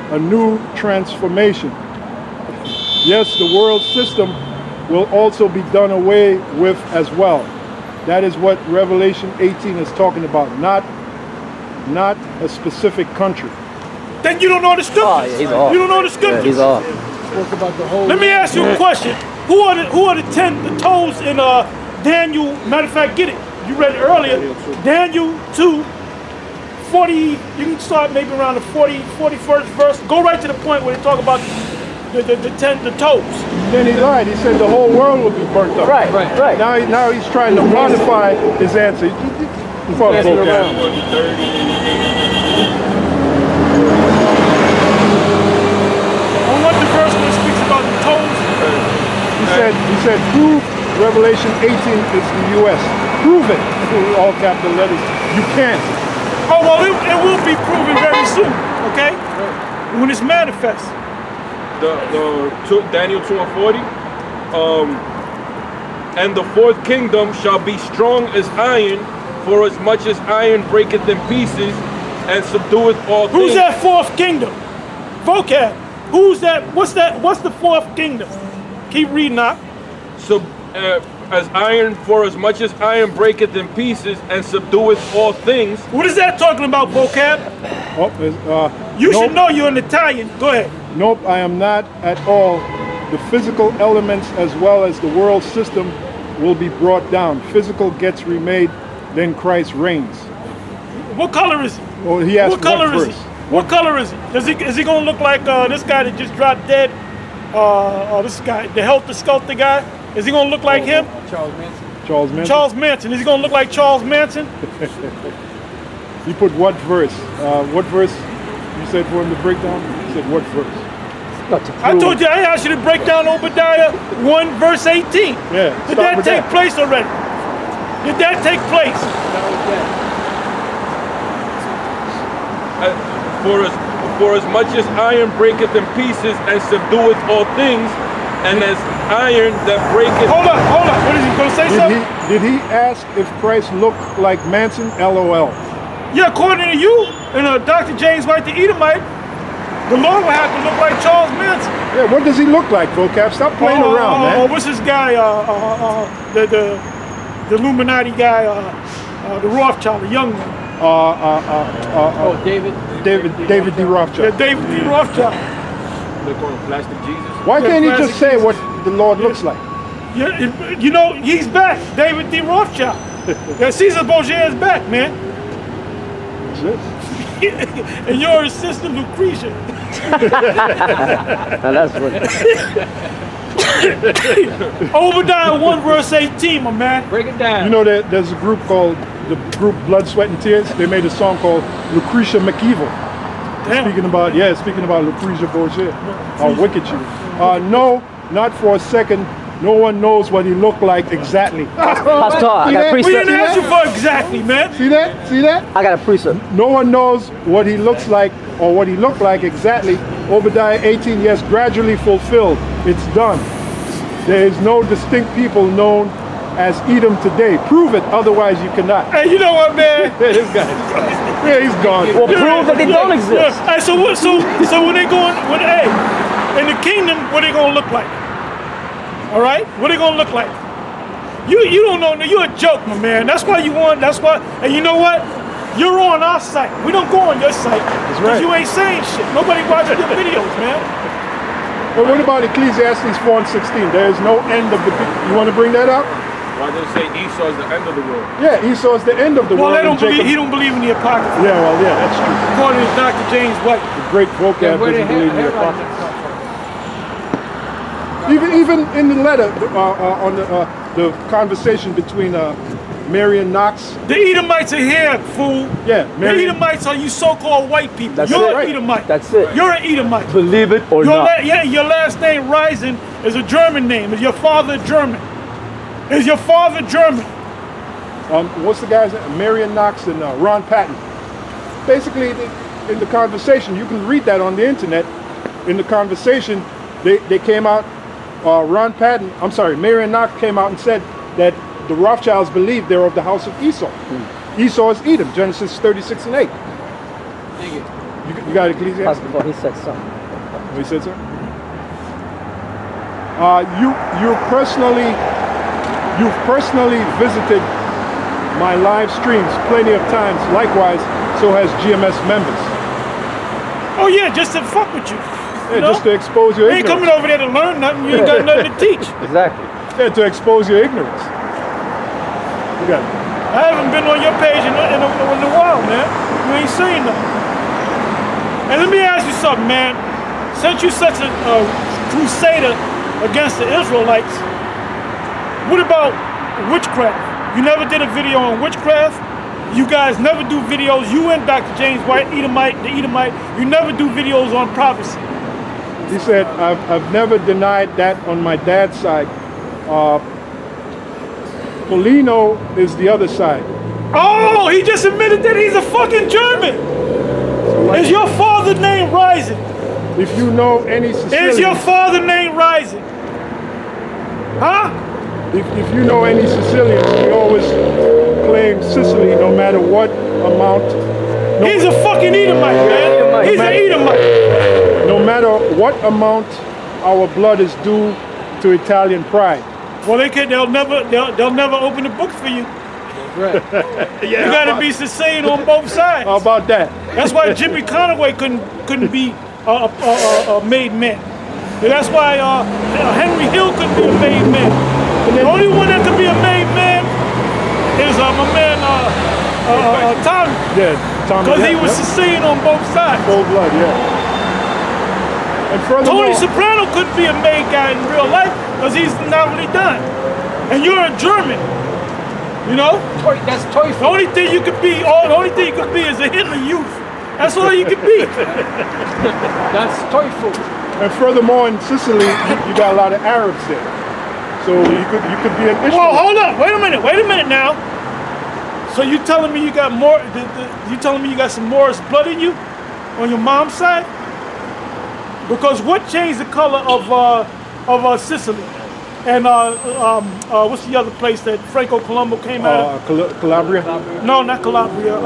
a new transformation. Yes, the world system will also be done away with as well. That is what Revelation 18 is talking about, not a specific country. Then you don't know the scriptures. Oh, yeah, he's off. You don't know the scriptures. Yeah, he's off. Spoke about the whole. Let me ask you a question. Who are the toes in Daniel? Matter of fact, get it. You read it earlier. Daniel 2, 40. You can start maybe around the 41st verse. Go right to the point where they talk about the toes. Then he lied. He said the whole world will be burnt up. Right. Now he's trying to modify his answer. He thought Messing broke around. down. On what the verse when it speaks about the toes? He said prove Revelation 18 is the U.S. Prove it. All capital letters. You can't. Oh well, it will be proven very soon. Okay, when it's manifest. Daniel 2 and 40. And the fourth kingdom shall be strong as iron, for as much as iron breaketh in pieces, and subdueth all things. Who's that fourth kingdom? Vocab. Who's that? What's that? What's the fourth kingdom? Keep reading out. So, as iron, for as much as iron breaketh in pieces, and subdueth all things. What is that talking about, vocab? You should know you're an Italian. Go ahead. Nope, I am not at all. The physical elements as well as the world system will be brought down. Physical gets remade, then Christ reigns. What color is he? Oh, he asked What color is he? verse? What color is he? Is he gonna look like this guy that just dropped dead? This guy, the Helter Skelter guy. Is he gonna look like him? Charles Manson. Charles Manson. Charles Manson. Is he gonna look like Charles Manson? You put what verse? What verse you said for him to break down? You said what verse? I told you, I asked you to break down Obadiah 1 verse 18. Yeah. Did that take place already? Did that take place? For as much as iron breaketh in pieces and subdueth all things, and as iron that breaketh... Hold up. What is he going to say something? Did he ask if Christ looked like Manson? LOL. Yeah, according to you and Dr. James White, the Edomite, the Lord will have to look like Charles Manson. Yeah, what does he look like, vocab? Stop playing around, man. What's this guy, the Illuminati guy, the Rothschild, the young one. David D. Rothschild. Yeah, David D. Rothschild. They call him Plastic Jesus. Why can't he Plastic just say what the Lord looks like? Yeah, you know, he's back, David D. Rothschild. Yeah, Caesar Borgia is back, man. What's this? And you're his sister, Lucretia. Now that's funny. Obadiah 1 verse 18, my man. Break it down. You know that there's a group called the group Blood, Sweat, and Tears. They made a song called Lucretia McEvil. Damn. Speaking about Lucretia Borgia, how wicked she was. No, not for a second. No one knows what he looked like exactly. Pastor, I got a We precept. didn't ask you for exactly, man. See that? See that? I got a precept. No one knows what he looks like or what he looked like exactly. Obadiah 18, yes, gradually fulfilled. It's done. There is no distinct people known as Edom today. Prove it, otherwise you cannot. Hey, you know what, man? Yeah, this guy. Yeah, he's gone. Well, prove that they don't exist. Hey, so when they going, in the kingdom, what they gonna look like? All right, what they gonna look like? You don't know. You're a joke, my man. That's why you want. That's why. And you know what? You're on our site. We don't go on your site. That's right. You ain't saying shit. Nobody watches your videos, man. But what about Ecclesiastes 4 and 16? There is no end of the. You want to bring that up? Why they say Esau is the end of the world? Yeah, Esau is the end of the Well, world. they don't and Jacob- believe. He don't believe in the apocrypha. Yeah, well, yeah, that's true. According to Dr. James White. The great vocab Where doesn't the believe in the headlines apocrypha. come from? Even in the letter on the conversation between Mary and Knox. The Edomites are here, fool. Yeah, The Mary. Edomites are you so-called white people. That's You're it. an Edomite. That's it. You're an Edomite. Believe it or not. Your last name Rising is a German name. Is your father German? Is your father German? What's the guy's name? Marion Knox and Ron Patton. Basically, in the conversation, you can read that on the internet. In the conversation, they came out. Ron Patton, I'm sorry, Marion Knox came out and said that the Rothschilds believe they're of the house of Esau. Esau is Edom, Genesis 36 and 8. Dig it. You got Ecclesiastes? Pastor, he said something. He said so? You've personally visited my live streams plenty of times. Likewise, so has GMS members. Oh yeah, just to fuck with you. Yeah, know? just to expose your You ain't ignorance. coming over there to learn nothing. You ain't got nothing to teach. Exactly. Yeah, to expose your ignorance. You got it. I haven't been on your page in a while, man. You ain't saying nothing. And let me ask you something, man. Since you're such a crusader against the Israelites, what about witchcraft? You never did a video on witchcraft. You guys never do videos. You and Dr. James White, the Edomite, you never do videos on prophecy. He said, I've never denied that on my dad's side. Polino is the other side. Oh, he just admitted that he's a fucking German. Is your father named Rising? If you know any Sicilian, Is your father named Rising? Huh? if you know any Sicilians, we always claim Sicily no matter what amount. He's a fucking Edomite, man. He's an Edomite. No matter what amount our blood is due to Italian pride. Well, they'll never open the book for you. Right. You gotta be Sicilian on both sides. How about that? That's why Jimmy Conaway couldn't be a made man. And that's why Henry Hill couldn't be a made man. The only one that could be a made man is my man Tommy. Yeah, Tommy. Because he was Sicilian on both sides. Full blood, yeah. And furthermore, Tony Soprano couldn't be a made guy in real life because he's not really done. And you're a German. You know? That's toy. The only thing you could be, is a Hitler youth. That's all you could be. That's toy food. and furthermore, in Sicily, you got a lot of Arabs there, so you could be an Ishmaelite. Well, hold up. Wait a minute now. So you telling me you got more? You telling me you got some Moorish blood in you? on your mom's side? Because what changed the color of Sicily? And what's the other place that Franco Colombo came out of? Calabria? No, not Calabria.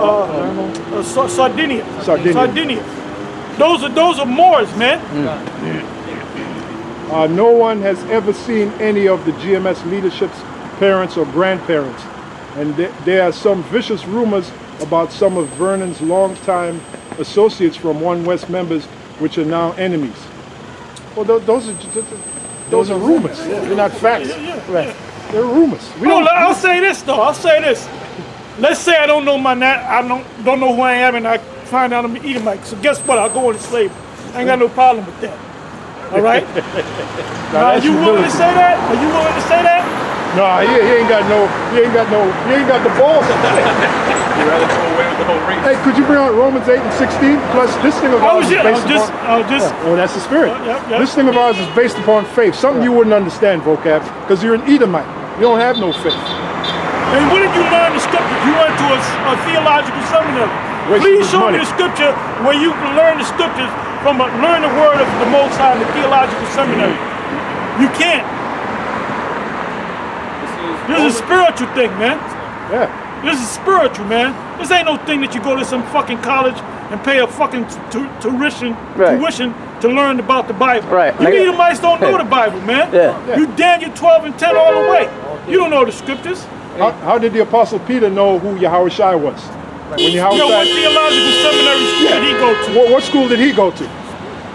Sardinia. Sardinia. Those are Moors, man. No one has ever seen any of the GMS leadership's parents or grandparents. And there are some vicious rumors about some of Vernon's longtime associates from One West members, which are now enemies. Well, those are rumors. They're not facts. Right. They're rumors. I'll say this though. I'll say this. Let's say I don't know don't know who I am, and I find out I'm an Edomite. So guess what? I'll go into slavery. I ain't got no problem with that. All right. Now, are you willing to say that? Are you willing to say that? No, he ain't got the balls. You rather go away with the whole race. Hey, could you bring out Romans 8 and 16? Plus, this thing of ours is based upon... Oh, that's the spirit. This thing of ours is based upon faith. Something you wouldn't understand, vocab, because you're an Edomite. You don't have no faith. And when did you learn the scripture? You went to a theological seminary. Please show me the scripture where you can learn the scriptures learn the word of the Most High in the theological seminary. You can't. This is a spiritual thing, man. Yeah. This is spiritual, man. This ain't no thing that you go to some fucking college and pay a fucking tuition to learn about the Bible. Right. You Edomites don't know the Bible, man. Yeah. You Daniel 12 and 10 all the way. You don't know the scriptures. How did the Apostle Peter know who Yahushua was? When what theological seminary school did he go to? What school did he go to?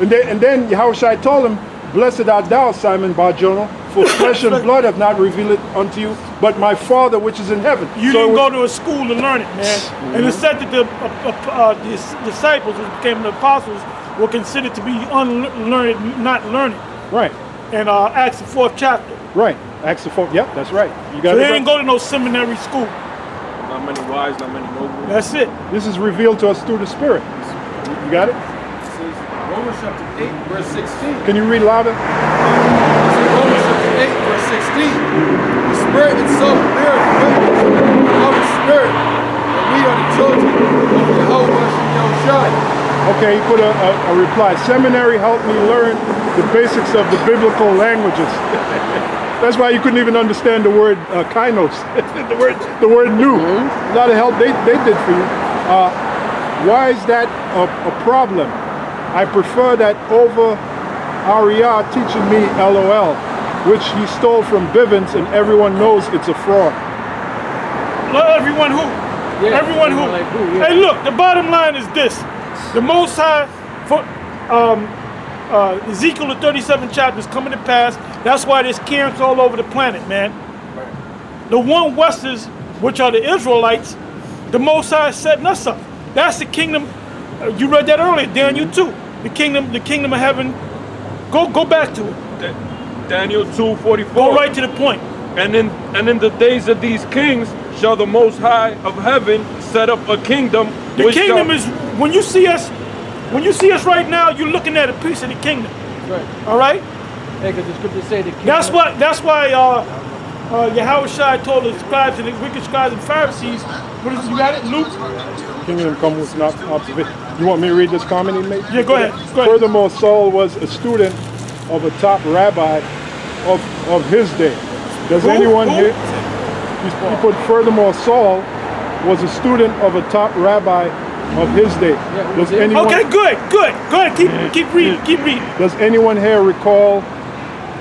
And then Yahushua told him, "Blessed art thou, Simon Bar-Jonah, for flesh and blood have not revealed it unto you, but my Father which is in heaven." You didn't go to a school to learn it, man. And it said that the disciples who became the apostles were considered to be unlearned, not learning. Right. And Acts the 4th chapter. Right. Acts the 4th. Yep, that's right. You got so it. They didn't go to no seminary school. Not many wise, not many noble. That's it. This is revealed to us through the Spirit. You got it? This is Romans chapter 8, verse 16. Can you read louder? This is Romans chapter 8, verse 16. The Spirit itself bears witness with our spirit that we are the children of Yahushua. Okay, he put a reply. Seminary helped me learn the basics of the biblical languages. That's why you couldn't even understand the word kainos, the word new. A lot of help they did for you. Why is that a problem? I prefer that over Ariyah teaching me LOL, which he stole from Bivens, and everyone knows it's a fraud. Everyone who? Yeah, everyone who? Like who? Yeah. Hey, look, the bottom line is this. The Most High, Ezekiel, the 37th chapter is coming to pass. That's why there's camps all over the planet, man. Right. The one Westers, which are the Israelites, the Most High is setting us up. That's the kingdom. You read that earlier, Daniel 2. The kingdom of heaven. Go back to it. Daniel 2:44. Go right to the point. And in the days of these kings shall the Most High of heaven set up a kingdom. The kingdom is when you see us right now, you're looking at a piece of the kingdom. Right. All right. Yeah, because the scriptures say the kingdom. That's why Yahushua told the scribes and the wicked scribes and Pharisees. What is it? You got it, Luke? Kingdom come with not observation. You want me to read this comment he made? Yeah, go ahead. Furthermore, Saul was a student of a top rabbi of his day. Does anyone here? He put, furthermore, Saul was a student of a top rabbi of his day. Does anyone? Okay, good. Go ahead, keep reading. Does anyone here recall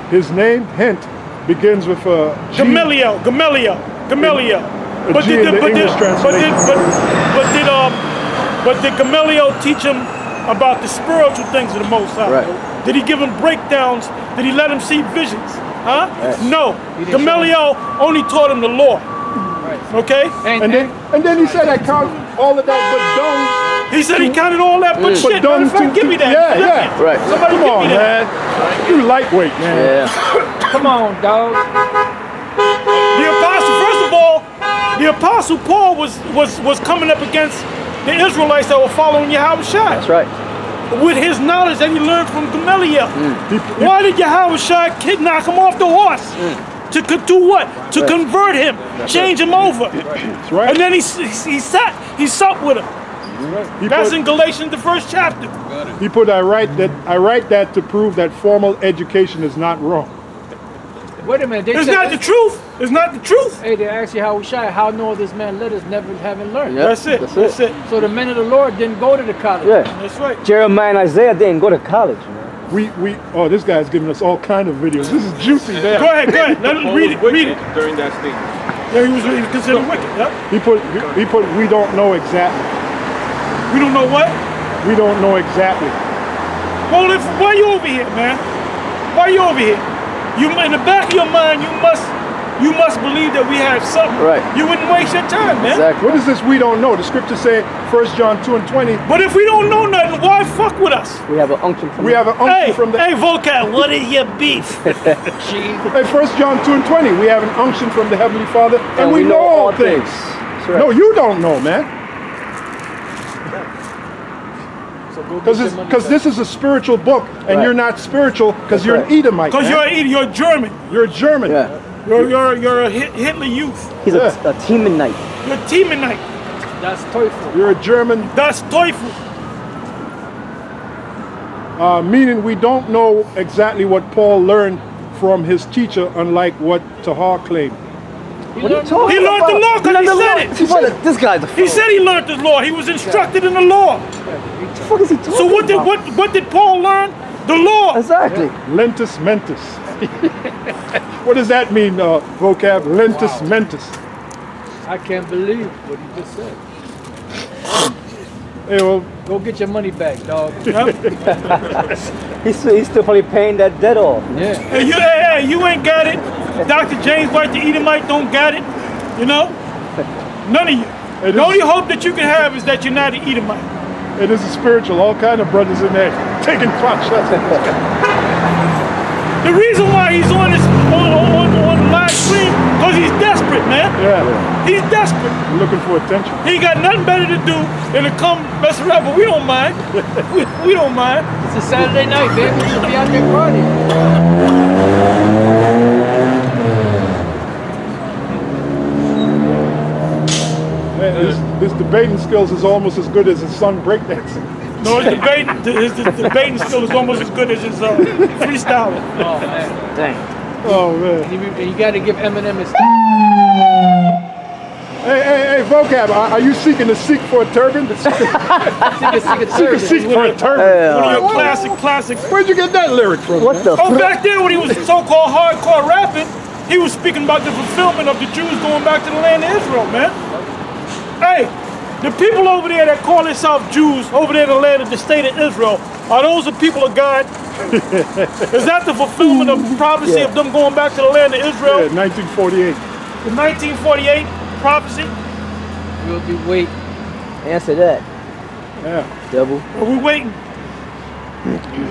his name? Hint begins with a G. Gamaliel. But did Gamaliel teach him about the spiritual things of the Most High? Right. Did he give him breakdowns? Did he let him see visions? Huh? Yes. No. Gamaliel only taught him the law. Right. Okay? And then he said, I count all of that but dung. He said he counted all that but shit. Dung give me that. Yeah. Right. Somebody come on, man. You lightweight, man. Yeah. Come on, dog. The apostle, first of all, the apostle Paul was coming up against the Israelites that were following Yahushua. That's right. With his knowledge that he learned from Gamaliel. Why did Yahushua knock him off the horse? To do what? To convert him, change him over. That's right. And then he supped with him. That's in Galatians, the 1st chapter. He put, I write that to prove that formal education is not wrong. Wait a minute. It's not the truth. It's not the truth. Hey, they asked you how know this man letters never having learned. Yeah, That's it. That's it. So the men of the Lord didn't go to the college. Yeah. That's right. Jeremiah and Isaiah didn't go to college, man. Oh, this guy's giving us all kind of videos. This is juicy. There. Go ahead. Let him read it. Read it. During that stage. Yeah, he was considered wicked. Yep. He put. We don't know exactly. We don't know what? We don't know exactly. Well, why you over here, man? Why you over here? You in the back of your mind, you must believe that we have something. Right. You wouldn't waste your time, man. Exactly. What is this we don't know? The scriptures say 1 John 2:20. But if we don't know nothing, why fuck with us? We have an unction from We have an unction from the. Hey, vocab, what is your beef? Hey, 1 John 2:20. We have an unction from the Heavenly Father, and we know all things. That's right. No, you don't know, man. So go get your money Because back. this is a spiritual book, and Right. you're not spiritual because That's you're right. an Edomite. Because man. you're German. You're a German. Yeah. You're a Hitler youth. He's a Teemanite. You're a Teemanite. That's Teufel. You're a German, That's Teufel. meaning we don't know exactly what Paul learned from his teacher, unlike what Tahar claimed. What are you talking He learned the law because he said it. He said it. This guy's a He said he learned the law. He was instructed in the law. What the fuck is he talking So about? what did Paul learn? The law. Exactly. Lentus mentis. What does that mean, vocab? Lentus mentis. I can't believe what he just said. Hey, well, Go get your money back, dog. He's still probably paying that debt off. Yeah. Hey, you ain't got it. Dr. James White, the Edomite, don't got it. You know? None of you. The only hope that you can have is that you're not an Edomite. it is a spiritual. All kind of brothers in there taking pot shots. The reason why he's on this on the live stream, because he's desperate, man. Yeah, He's desperate. looking for attention. He got nothing better to do than to come mess around, but we don't mind. we don't mind. It's a Saturday night, man. We should be out there partying. Man, this debating skills is almost as good as his son breakdancing. No, his debating skill is almost as good as his freestyling. Oh, man. Dang. Oh man. And you got to give Eminem his... Hey, vocab. Are you seeking to seek for a turban? Seek for a turban. One of your classic. Where'd you get that lyric from? What man? the Oh, back then when he was so-called hardcore rapping, he was speaking about the fulfillment of the Jews going back to the land of Israel, man. Hey, the people over there that call themselves Jews, over there in the land of the state of Israel, are those the people of God? Is that the fulfillment of prophecy of them going back to the land of Israel? Yeah, 1948. The 1948 prophecy? We'll be waiting. Answer that, Yeah, devil. Are we waiting?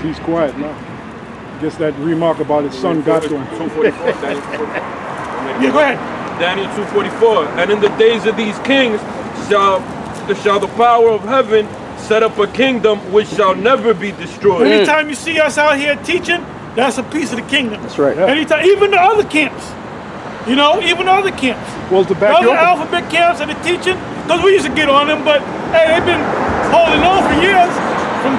he's quiet now. Guess that remark about his son got to him. 244. Daniel 244. Yeah, go ahead. Daniel 2:44. And in the days of these kings shall the power of heaven set up a kingdom which shall never be destroyed. Anytime you see us out here teaching, that's a piece of the kingdom. That's right. Yeah. Anytime, even the other camps. You know, even the other camps. Well, to The back you other up, alphabet camps and the teaching, because we used to get on them, but hey, they've been holding on for years, from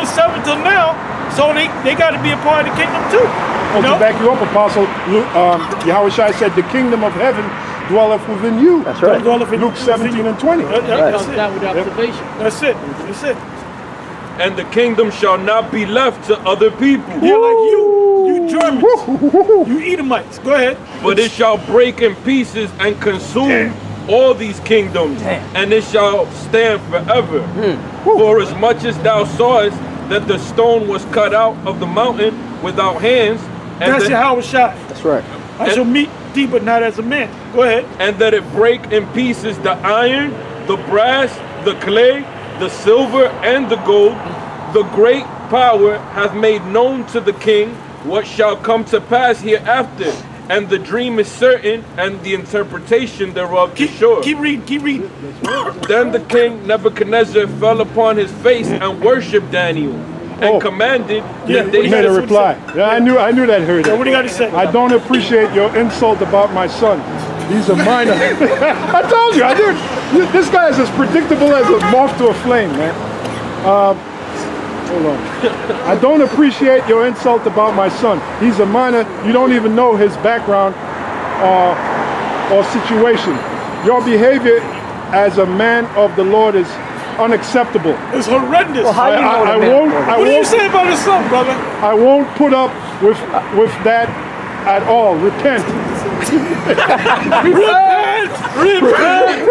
07 till now, so they got to be a part of the kingdom too. You know? to back you up, Apostle, Yahweh Shai said, the kingdom of heaven dwelleth within you. That's right. Luke 17 and 20. That's Comes it. down with observation. That's it. That's it. And the kingdom shall not be left to other people, Yeah, like you Germans, you Edomites. Go ahead. but it shall break in pieces and consume all these kingdoms, and it shall stand forever. For as much as thou sawest that the stone was cut out of the mountain without hands, and That's that, Yahweh Shai. That's right. I shall meet thee, but not as a man. Go ahead. and that it break in pieces the iron, the brass, the clay, the silver, and the gold. The great power hath made known to the king what shall come to pass hereafter, and the dream is certain, and the interpretation thereof is sure. Keep reading. Keep reading. Then the king Nebuchadnezzar fell upon his face and worshipped Daniel, and commanded Yeah, that He they made a That's what he reply. Yeah, I knew that hurt So it. what do you got to say? I don't appreciate your insult about my son. He's a minor. I told you, I did. This guy is as predictable as a moth to a flame, man. Hold on. I don't appreciate your insult about my son. He's a minor. You don't even know his background or situation. Your behavior as a man of the Lord is unacceptable. It's horrendous. Well, how you know I the man? won't. What do you say about his son, brother? I won't put up with that at all. Repent. Repent! Repent!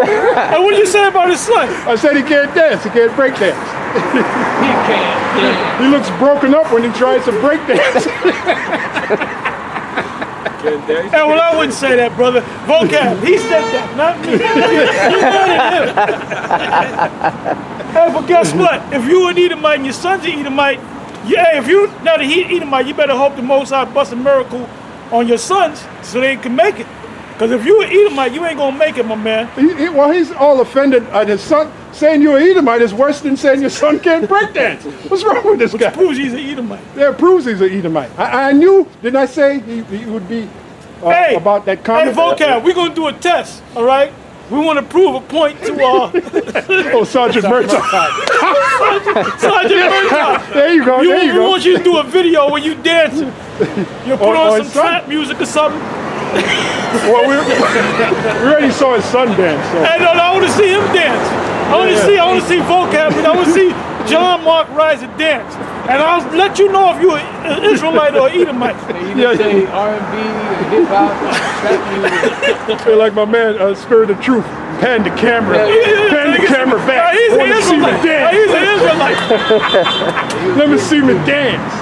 And what do you say about his son? I said he can't dance. He can't break dance. He can't. He looks broken up when he tries to break dance. Can't And well, I wouldn't say that, brother. Vocab, he said that, not me. Hey, but guess what? If you an Edomite and your son's an Edomite, yeah, if you now the Edomite, you better hope the Most High bust a miracle on your sons so they can make it. Because if you an Edomite, you ain't gonna make it, my man. Well, he's all offended at his son. Saying you're an Edomite is worse than saying your son can't break dance. What's wrong with this guy? Proves he's an Edomite. Yeah, it proves he's an Edomite. I knew, didn't I say he would be about that comment? Hey, Vocab, we're gonna do a test, all right? We want to prove a point to Oh, Sergeant Murtaugh. Sergeant Murtaugh. There you go, We go. want you to do a video where you dancing. You put on some trap music or something. Well, we already saw his son dance. So. Hey, no, I want to see him dance. I want to see Vocab, and I want to see John Mark Rise and dance. And I'll let you know if you're an Israelite or Edomite. You say R&B, hip hop, trap music. Feel like my man, Spirit of Truth, pan the camera, pan the camera back. He's Want an to see me Israelite. dance. He's an Israelite. Let me see me dance.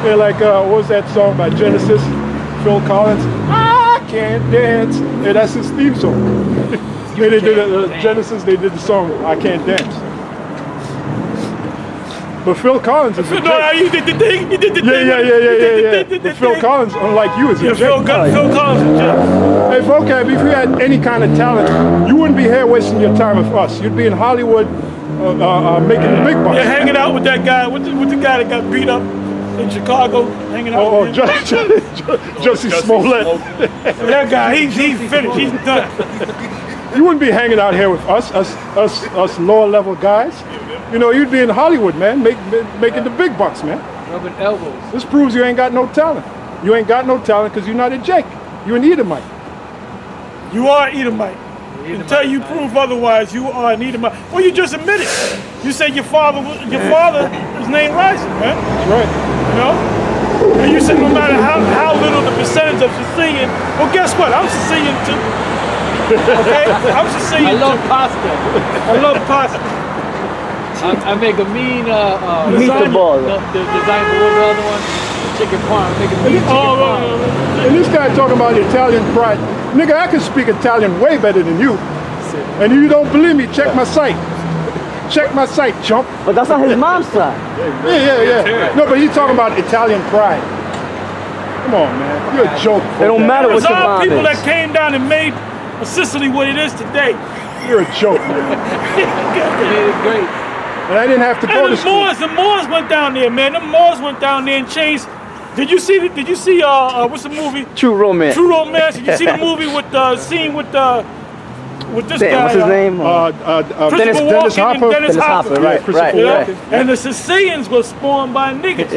Yeah, like what was that song by Genesis? Phil Collins. I can't dance. Yeah, that's his theme song. They did Genesis. They did the song I Can't Dance. But Phil Collins is a No, you did the thing. You did the thing. yeah. But Phil Collins, unlike you, is a Phil Collins is a Hey, Vocab, if you had any kind of talent, you wouldn't be here wasting your time with us. You'd be in Hollywood making the big bucks. You're hanging out with that guy, with the guy that got beat up in Chicago, hanging out with him. Jussie Smollett. That guy, he's finished. He's done. You wouldn't be hanging out here with us lower level guys. You know, you'd be in Hollywood, man, making the big bucks, man. Rubbing elbows. This proves you ain't got no talent. You ain't got no talent because you're not a Jake. You're an Edomite. You are Edomite. Until you prove otherwise, you are an Edomite. Well, you just admitted. You said your father, his name Rising, man. That's right. You know? And you said no matter how little the percentage of Sicilian, well, guess what? I'm Sicilian too. Okay? I'm Sicilian I love too. pasta. I love pasta. I make a mean Meatball. The design for what's the other one? Chicken parm. I make a mean chicken parm. And this guy talking about Italian pride. Nigga, I can speak Italian way better than you. And if you don't believe me, check my site. Check my site, chump. But that's not his mom's side. Yeah. No, but he's talking about Italian pride. Come on, man. You're a joke. It don't matter It what was your all mom people is. that came down and made Sicily what it is today. You're a joke, man. It's great. And I didn't have to go And to school. the Moors went down there, man. The Moors went down there and changed. Did you see what's the movie? True romance. True Romance. Did you see the movie with the scene with this Damn, guy? what's his name? Dennis Hopper. and Dennis Hopper. Right. You know? And the Sicilians were spawned by niggas.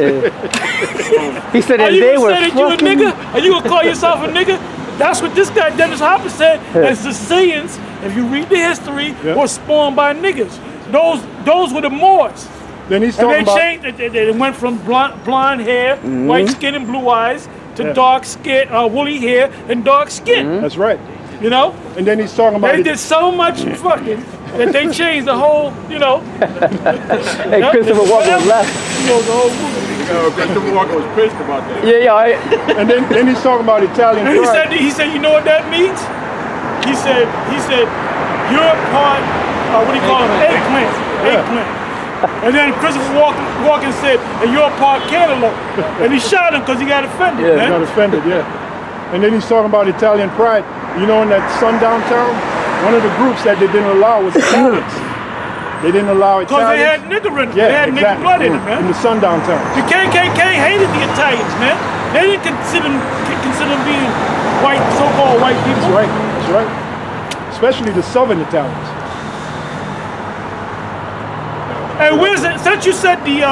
He said Are that you they gonna were say that you a fucking... nigga? Are you gonna call yourself a nigga? That's what this guy Dennis Hopper said. And Sicilians, if you read the history, were spawned by niggas. Those were the Moors. Then he's And talking they about... changed. They went from blonde hair, white skin, and blue eyes to dark skin, woolly hair, and dark skin. That's right. You know. And then he's talking about... They did so much fucking that they changed the whole. You know. Hey, Christopher Walker left. You know, the whole movie. Christopher Walker was pissed about that. Yeah. And then he's talking about Italian And pride. he said, you know what that means? He said, you're part. What do you call it? Eggplant. And then Christopher Walken said, and you're part cantaloupe. And he shot him because he got offended, man. Got offended, yeah. And then he's talking about Italian pride. You know, in that sundown town, one of the groups that they didn't allow was Italians. They didn't allow Italians. Because they had nigger in them. Yeah, they had nigger blood in them, In man. the sundown town. The KKK hated the Italians, man. They didn't consider them being white, so-called white people. That's right. That's right. Especially the southern Italians. And where's it? Since you said the